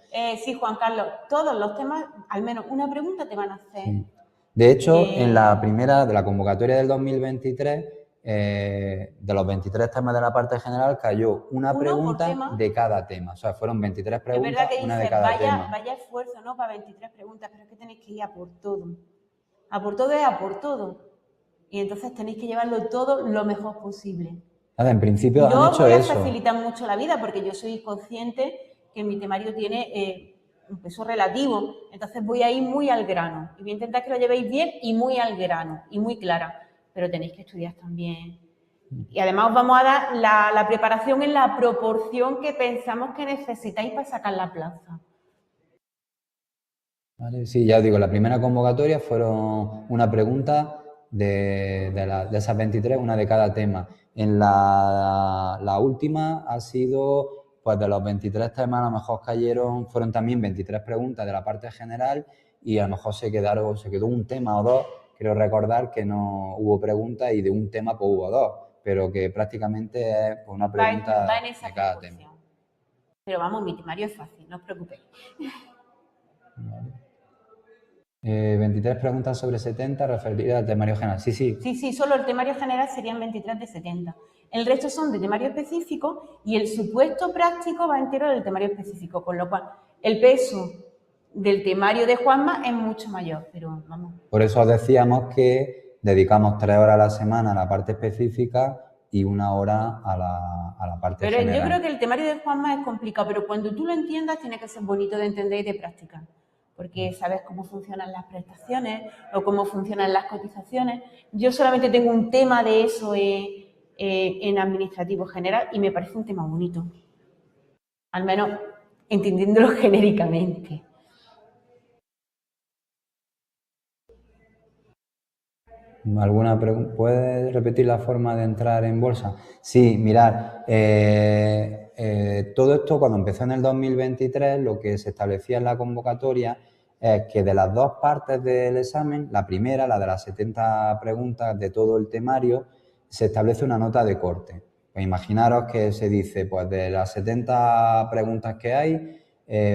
Sí, Juan Carlos, todos los temas, al menos una pregunta te van a hacer. Sí. De hecho, en la primera de la convocatoria del 2023, de los 23 temas de la parte general, cayó una pregunta de cada tema. O sea, fueron 23 preguntas, es verdad que una dice, de cada tema. Vaya esfuerzo, ¿no? Para 23 preguntas, pero es que tenéis que ir a por todo. A por todo es a por todo. Y entonces tenéis que llevarlo todo lo mejor posible. En principio han hecho eso. Yo voy a facilitar mucho la vida porque yo soy consciente que mi temario tiene un peso relativo. Entonces voy a ir muy al grano. Y voy a intentar que lo llevéis bien y muy al grano y muy clara. Pero tenéis que estudiar también. Y además os vamos a dar la preparación en la proporción que pensamos que necesitáis para sacar la plaza. Vale, sí, ya os digo, la primera convocatoria fueron una pregunta de esas 23, una de cada tema. En la última ha sido, pues de los 23 temas, a lo mejor fueron también 23 preguntas de la parte general y a lo mejor se quedó un tema o dos. Quiero recordar que no hubo preguntas y de un tema pues hubo dos, pero que prácticamente es una pregunta de cada tema. Pero vamos, mi temario es fácil, no os preocupéis. Vale. 23 preguntas sobre 70 referidas al temario general. Sí, sí. Sí, solo el temario general serían 23 de 70. El resto son de temario específico y el supuesto práctico va entero del temario específico, con lo cual el peso del temario de Juanma es mucho mayor, pero vamos. Por eso os decíamos que dedicamos 3 horas a la semana a la parte específica y 1 hora a la parte general. Pero yo creo que el temario de Juanma es complicado, pero cuando tú lo entiendas tiene que ser bonito de entender y de practicar. Porque sabes cómo funcionan las prestaciones o cómo funcionan las cotizaciones. Yo solamente tengo un tema de eso en administrativo general y me parece un tema bonito. Al menos entendiéndolo genéricamente. ¿Alguna pregunta? ¿Puedes repetir la forma de entrar en bolsa? Sí, mirad, todo esto cuando empezó en el 2023, lo que se establecía en la convocatoria es que de las dos partes del examen, la primera, la de las 70 preguntas de todo el temario, se establece una nota de corte. Pues imaginaros que se dice, pues de las 70 preguntas que hay,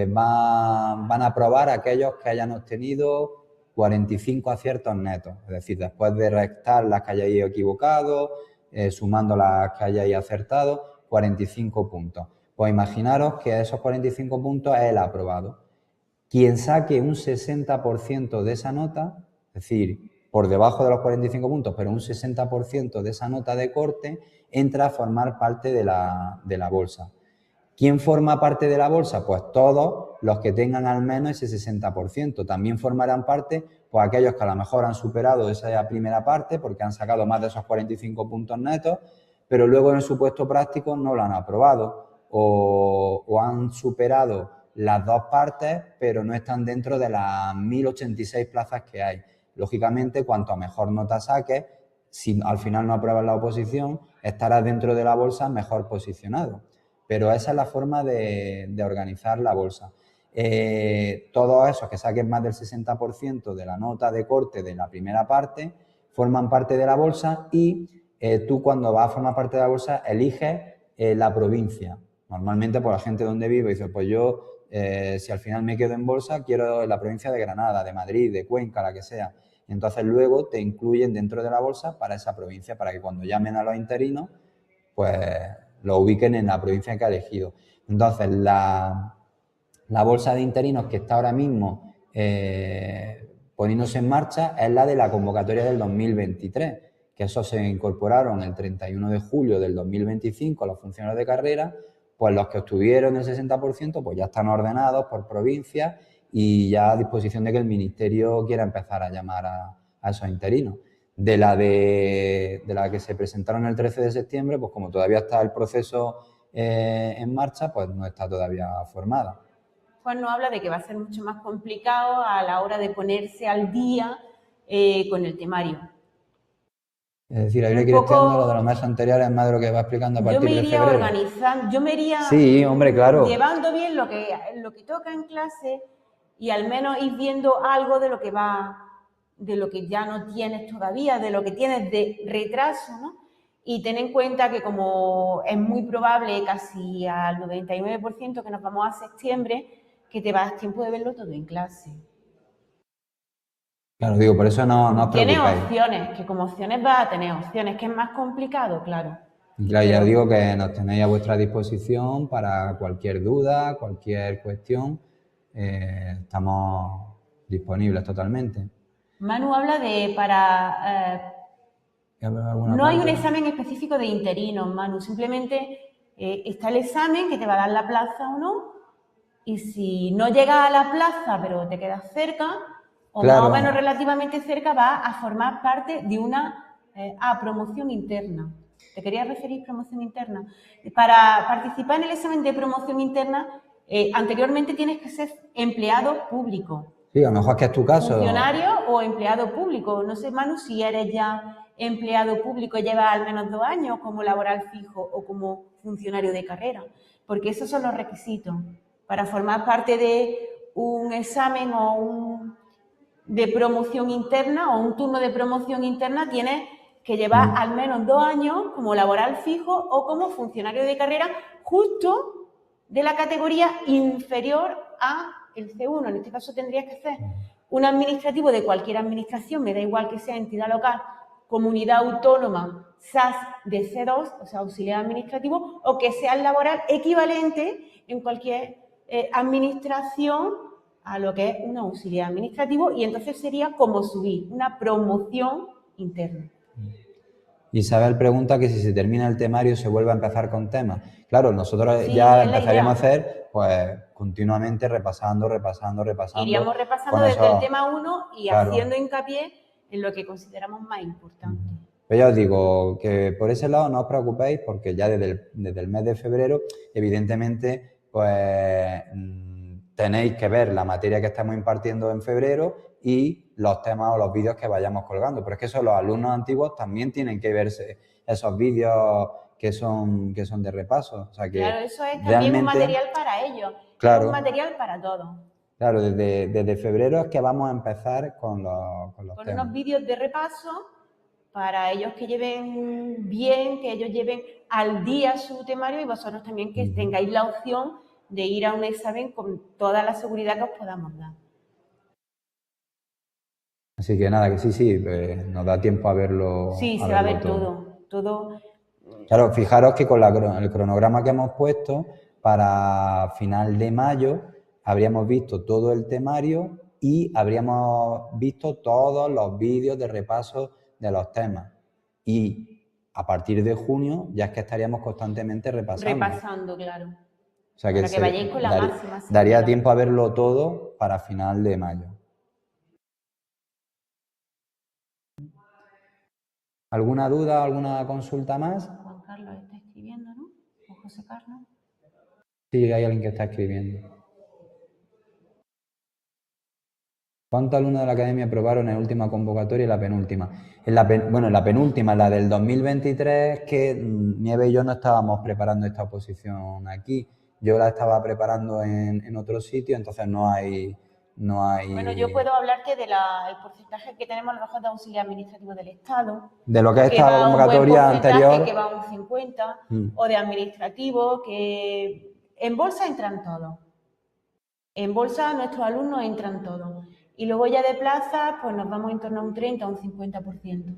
van a aprobar aquellos que hayan obtenido 45 aciertos netos, es decir, después de restar las que hayáis equivocado, sumando las que hayáis acertado, 45 puntos. Pues imaginaros que esos 45 puntos es el aprobado. Quien saque un 60% de esa nota, es decir, por debajo de los 45 puntos, pero un 60% de esa nota de corte, entra a formar parte de la bolsa. ¿Quién forma parte de la bolsa? Pues todos los que tengan al menos ese 60%. También formarán parte pues aquellos que a lo mejor han superado esa primera parte porque han sacado más de esos 45 puntos netos, pero luego en el supuesto práctico no lo han aprobado o han superado las dos partes, pero no están dentro de las 1086 plazas que hay. Lógicamente, cuanto mejor nota saques, si al final no apruebas la oposición, estarás dentro de la bolsa mejor posicionado. Pero esa es la forma de organizar la bolsa. Todos esos que saquen más del 60% de la nota de corte de la primera parte forman parte de la bolsa y tú cuando vas a formar parte de la bolsa eliges la provincia. Normalmente por la gente donde vive dice, pues yo si al final me quedo en bolsa, quiero en la provincia de Granada, de Madrid, de Cuenca, la que sea. Entonces luego te incluyen dentro de la bolsa para esa provincia, para que cuando llamen a los interinos, pues lo ubiquen en la provincia que ha elegido. Entonces la bolsa de interinos que está ahora mismo poniéndose en marcha es la de la convocatoria del 2023, que eso se incorporaron el 31 de julio del 2025 los funcionarios de carrera, pues los que obtuvieron el 60% pues ya están ordenados por provincia y ya a disposición de que el Ministerio quiera empezar a llamar a esos interinos. De la que se presentaron el 13 de septiembre, pues como todavía está el proceso en marcha, pues no está todavía formada. Juan nos habla de que va a ser mucho más complicado a la hora de ponerse al día con el temario. Es decir, habría que ir estudiando lo de los meses anteriores más de lo que va explicando a partir de febrero. Yo me iría organizando, yo me iría sí, hombre, claro. llevando bien lo que toca en clase y al menos ir viendo algo de lo que de lo que ya no tienes todavía, de lo que tienes de retraso, ¿no? Y ten en cuenta que como es muy probable, casi al 99% que nos vamos a septiembre, que te va a dar tiempo de verlo todo en clase. Claro, digo, por eso no os preocupéis. Tienes opciones, que como opciones vas a tener opciones, que es más complicado, claro. Y claro, ya os digo que nos tenéis a vuestra disposición para cualquier duda, cualquier cuestión. Estamos disponibles totalmente. Manu habla de no hay un examen específico de interinos, Manu. Simplemente está el examen que te va a dar la plaza o no. Y si no llegas a la plaza, pero te quedas cerca, o claro, más o menos relativamente cerca, vas a formar parte de una promoción interna. ¿Te querías referir a promoción interna? Para participar en el examen de promoción interna, anteriormente tienes que ser empleado público. Sí, a lo mejor que es tu caso. Funcionario o empleado público. No sé, Manu, si eres ya empleado público y llevas al menos 2 años como laboral fijo o como funcionario de carrera, porque esos son los requisitos. Para formar parte de un examen de promoción interna o un turno de promoción interna, tienes que llevar al menos 2 años como laboral fijo o como funcionario de carrera, justo de la categoría inferior a el C1. En este caso tendrías que hacer un administrativo de cualquier administración, me da igual que sea entidad local, comunidad autónoma, SAS de C2, o sea, auxiliar administrativo, o que sea el laboral equivalente en cualquier administración a lo que es un auxiliar administrativo, y entonces sería como subir una promoción interna. Isabel pregunta que si se termina el temario se vuelve a empezar con temas. Claro, nosotros ya empezaríamos a hacer pues continuamente repasando. Iríamos repasando desde el tema 1 y haciendo hincapié en lo que consideramos más importante. Pero ya os digo que por ese lado no os preocupéis, porque ya desde el mes de febrero, evidentemente, pues tenéis que ver la materia que estamos impartiendo en febrero y los temas o los vídeos que vayamos colgando. Pero es que eso los alumnos antiguos también tienen que verse esos vídeos que son de repaso. O sea que claro, eso es también un material para ellos. Claro, es un material para todos. Claro, desde febrero es que vamos a empezar con los temas. Con unos vídeos de repaso para ellos que lleven bien, que ellos lleven al día su temario, y vosotros también que tengáis la opción de ir a un examen con toda la seguridad que os podamos dar. Así que nada, que sí, nos da tiempo a verlo. Sí, se va a ver todo. Claro, fijaros que con el cronograma que hemos puesto, para final de mayo habríamos visto todo el temario y habríamos visto todos los vídeos de repaso de los temas. Y a partir de junio ya es que estaríamos constantemente repasando. Repasando, claro. O sea que, para que vayáis con la máxima. Daría tiempo a verlo todo para final de mayo. ¿Alguna duda, alguna consulta más? Juan Carlos está escribiendo, ¿no? ¿O José Carlos? Sí, hay alguien que está escribiendo. ¿Cuántos alumnos de la academia aprobaron en la última convocatoria y la penúltima? En la penúltima, la del 2023, que Nieves y yo no estábamos preparando esta oposición aquí. Yo la estaba preparando en otro sitio, entonces no hay... Bueno, yo puedo hablarte del porcentaje que tenemos a lo mejor de auxiliar administrativo del Estado. De lo que es esta convocatoria anterior. Que va a un 50, o de administrativo, que en bolsa entran todos. En bolsa nuestros alumnos entran todos. Y luego ya de plazas, pues nos vamos en torno a un 30 o un 50%.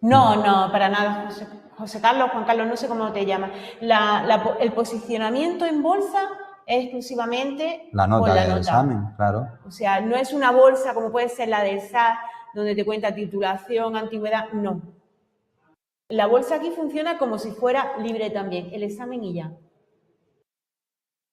No, no, para nada, José Carlos, Juan Carlos, no sé cómo te llamas. El posicionamiento en bolsa es exclusivamente la nota con la del nota. examen, claro. O sea, no es una bolsa como puede ser la del SAS, donde te cuenta titulación, antigüedad, no. La bolsa aquí funciona como si fuera libre también, el examen y ya.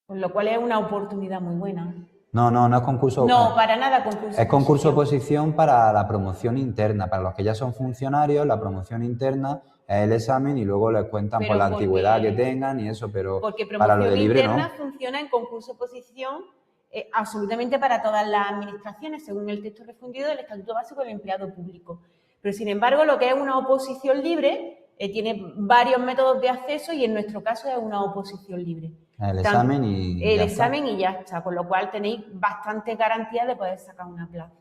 Con lo cual es una oportunidad muy buena. No es concurso. No, para nada concurso. Es concurso oposición para la promoción interna. Para los que ya son funcionarios, la promoción interna es el examen y luego les cuentan por la antigüedad que tengan y eso, pero para lo de libre no. Porque promoción interna funciona en concurso oposición absolutamente para todas las administraciones, según el texto refundido del Estatuto Básico del Empleado Público. Pero, sin embargo, lo que es una oposición libre tiene varios métodos de acceso y en nuestro caso es una oposición libre. El examen y el examen y ya está, con lo cual tenéis bastante garantía de poder sacar una plaza.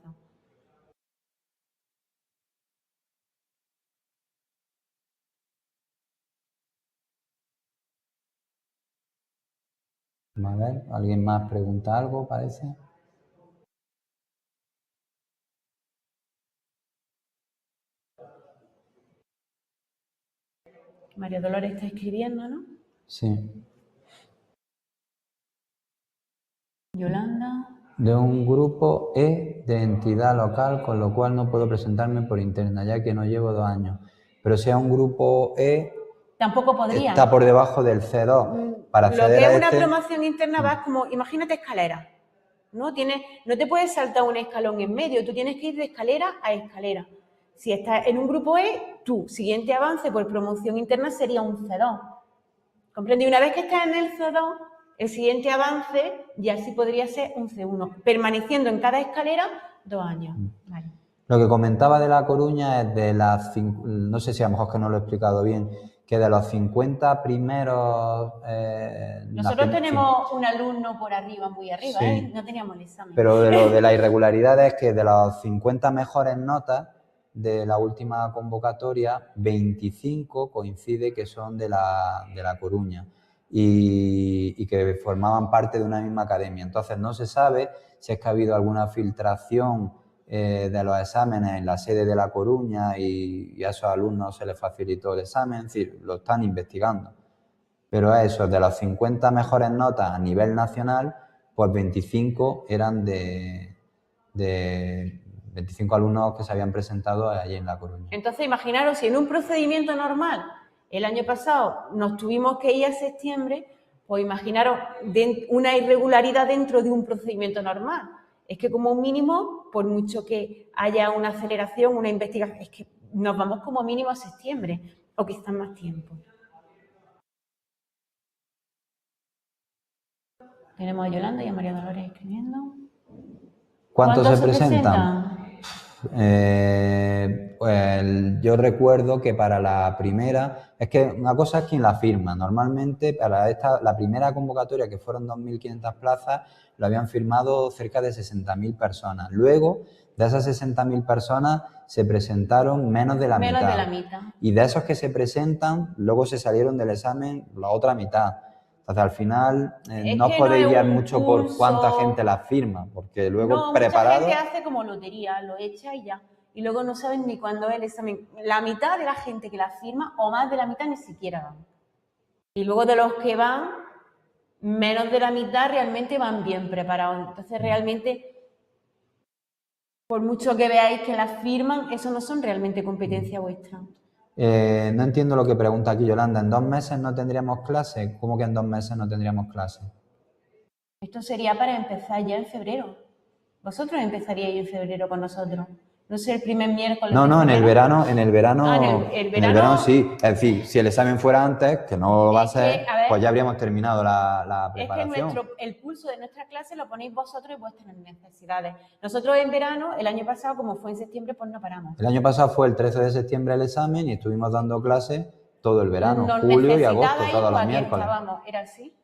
A ver, ¿alguien más pregunta algo, parece? María Dolores está escribiendo, ¿no? Sí. Yolanda. De un grupo E de entidad local, con lo cual no puedo presentarme por interna, ya que no llevo 2 años. Pero si es un grupo E, tampoco podría. Está por debajo del C2. Para acceder lo que es a una promoción interna vas como, imagínate escalera, ¿no? No te puedes saltar un escalón en medio, tú tienes que ir de escalera a escalera. Si estás en un grupo E, tu siguiente avance por promoción interna sería un C2. ¿Comprendí? Una vez que estás en el C2, el siguiente avance ya sí podría ser un C1, permaneciendo en cada escalera 2 años. Vale. Lo que comentaba de La Coruña es de las, no sé si a lo mejor que no lo he explicado bien, que de los 50 primeros... Nosotros tenemos un alumno por arriba, muy arriba, sí. No teníamos el examen. Pero de lo de la irregularidad es que de las 50 mejores notas de la última convocatoria, 25 coincide que son de La Coruña y que formaban parte de una misma academia. Entonces no se sabe si es que ha habido alguna filtración de los exámenes en la sede de La Coruña y a esos alumnos se les facilitó el examen, es decir, lo están investigando. Pero eso, de las 50 mejores notas a nivel nacional, pues 25 eran de 25 alumnos que se habían presentado allí en La Coruña. Entonces, imaginaros, si en un procedimiento normal el año pasado nos tuvimos que ir a septiembre, pues imaginaros una irregularidad dentro de un procedimiento normal. Es que como mínimo, por mucho que haya una aceleración, una investigación, es que nos vamos como mínimo a septiembre o quizás más tiempo. Tenemos a Yolanda y a María Dolores escribiendo. ¿Cuántos se presentan? Pues yo recuerdo que para la primera, es que una cosa es quien la firma. Normalmente para la primera convocatoria, que fueron 2.500 plazas, lo habían firmado cerca de 60.000 personas. Luego, de esas 60.000 personas, se presentaron menos de la mitad. Menos de la mitad. Y de esos que se presentan, luego se salieron del examen la otra mitad. Entonces, al final, no os podéis guiar mucho por cuánta gente la firma, porque luego preparado... Mucha gente hace como lotería, lo echa y ya. Y luego no saben ni cuándo es el examen. La mitad de la gente que la firma, o más de la mitad, ni siquiera van. Y luego de los que van, menos de la mitad realmente van bien preparados. Entonces, realmente, por mucho que veáis que la firman, eso no son realmente competencia vuestra. No entiendo lo que pregunta aquí Yolanda. ¿En 2 meses no tendríamos clase? ¿Cómo que en 2 meses no tendríamos clase? Esto sería para empezar ya en febrero. Vosotros empezaríais en febrero con nosotros. No sé, el primer miércoles. No, en el verano. En el verano sí. Es decir, si el examen fuera antes, que no va a ser, pues ya habríamos terminado la preparación. Es que el pulso de nuestra clase lo ponéis vosotros y vuestras necesidades. Nosotros en verano, el año pasado, como fue en septiembre, pues no paramos. El año pasado fue el 13 de septiembre el examen y estuvimos dando clases todo el verano, julio y agosto, todos los miércoles. Era así.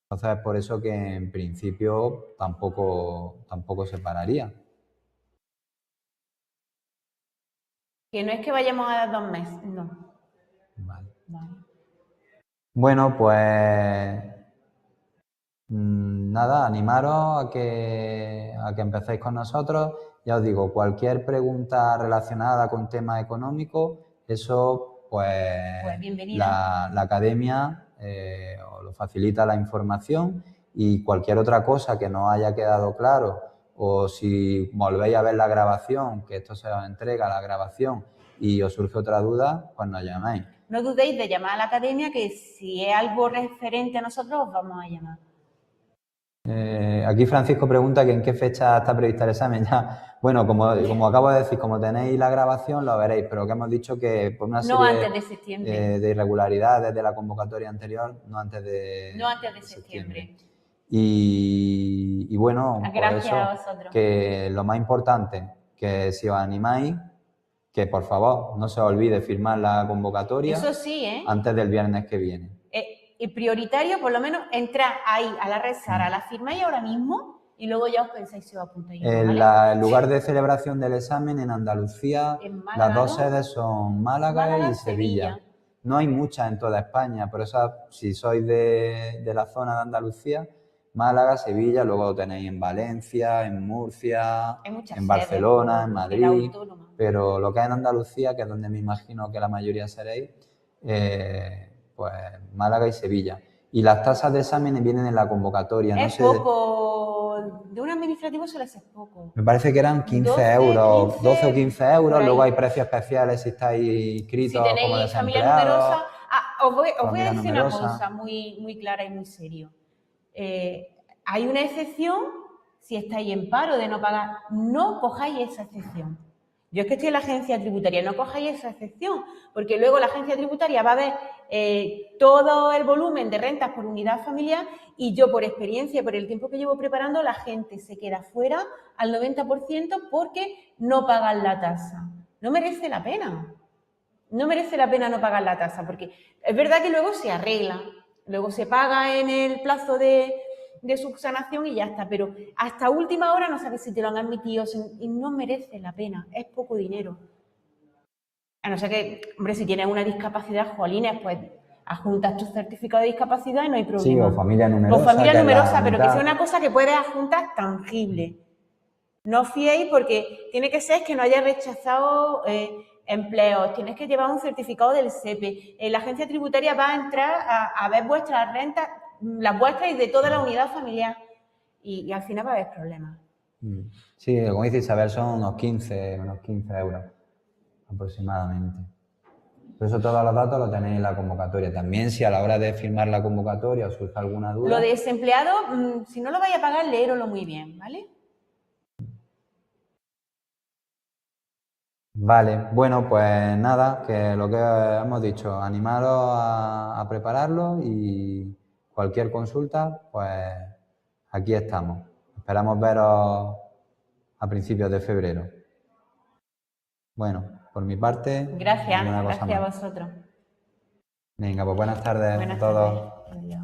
Entonces es por eso que en principio tampoco se pararía. Que no es que vayamos a dar 2 meses, no. Vale. Bueno, pues nada, animaros a que empecéis con nosotros. Ya os digo, cualquier pregunta relacionada con temas económicos, eso Pues bienvenida. la academia os lo facilita la información, y cualquier otra cosa que no haya quedado claro, o si volvéis a ver la grabación, que esto se os entrega la grabación y os surge otra duda, pues nos llamáis. No dudéis de llamar a la academia, que si es algo referente a nosotros os vamos a llamar. Aquí Francisco pregunta que en qué fecha está previsto el examen. Ya, bueno, como acabo de decir, como tenéis la grabación, lo veréis, pero que hemos dicho que por una No serie antes de septiembre. de irregularidades de la convocatoria anterior, no antes de septiembre. Y bueno, pues Gracias eso, a vosotros. que lo más importante, que si os animáis, que por favor no se os olvide firmar la convocatoria. Eso sí, ¿eh? Antes del viernes que viene. Y prioritario, por lo menos, entrar ahí a la red Sara, la firmáis ahora mismo y luego ya os pensáis si os apuntáis. ¿Vale? El lugar de celebración del examen en Andalucía, en Málaga, las dos sedes son Málaga y Sevilla. No hay muchas en toda España, por eso si sois de la zona de Andalucía, Málaga, Sevilla, luego lo tenéis en Valencia, en Murcia, en Barcelona, en Madrid, pero lo que es en Andalucía, que es donde me imagino que la mayoría seréis, pues Málaga y Sevilla. Y las tasas de exámenes vienen en la convocatoria. Es poco, de un administrativo suele ser poco. Me parece que eran 15 euros, 12 o 15 euros, luego hay precios especiales si estáis inscritos como desempleados. Si tenéis familia numerosa. Os voy a decir una cosa muy clara y muy serio. Hay una excepción si estáis en paro de no pagar. No cojáis esa excepción. Yo es que estoy en la agencia tributaria, no cojáis esa excepción, porque luego la agencia tributaria va a ver todo el volumen de rentas por unidad familiar, y yo, por experiencia, por el tiempo que llevo preparando, la gente se queda fuera al 90% porque no pagan la tasa. No merece la pena. No merece la pena no pagar la tasa, porque es verdad que luego se arregla, luego se paga en el plazo de subsanación y ya está, pero hasta última hora no sabes si te lo han admitido y no merece la pena, es poco dinero. A no ser que, hombre, si tienes una discapacidad, jolines, pues adjuntas tu certificado de discapacidad y no hay problema. Sí, o familia numerosa. O familia numerosa, pero que sea una cosa que puedes adjuntar tangible. No os fiéis, porque tiene que ser que no haya rechazado empleos, tienes que llevar un certificado del SEPE. La agencia tributaria va a entrar a ver vuestras rentas, las vuestras y de toda la unidad familiar, y al final va a haber problemas. Sí, como dice Isabel, son unos 15 euros aproximadamente. Por eso todos los datos los tenéis en la convocatoria. También, si a la hora de firmar la convocatoria os surge alguna duda... Lo de desempleado, si no lo vais a pagar, léerlo muy bien, ¿vale? Vale, bueno, pues nada, que lo que hemos dicho, animaros a prepararlo, y cualquier consulta, pues aquí estamos. Esperamos veros a principios de febrero. Bueno, por mi parte... Gracias a vosotros. Venga, pues buenas tardes a todos. Adiós.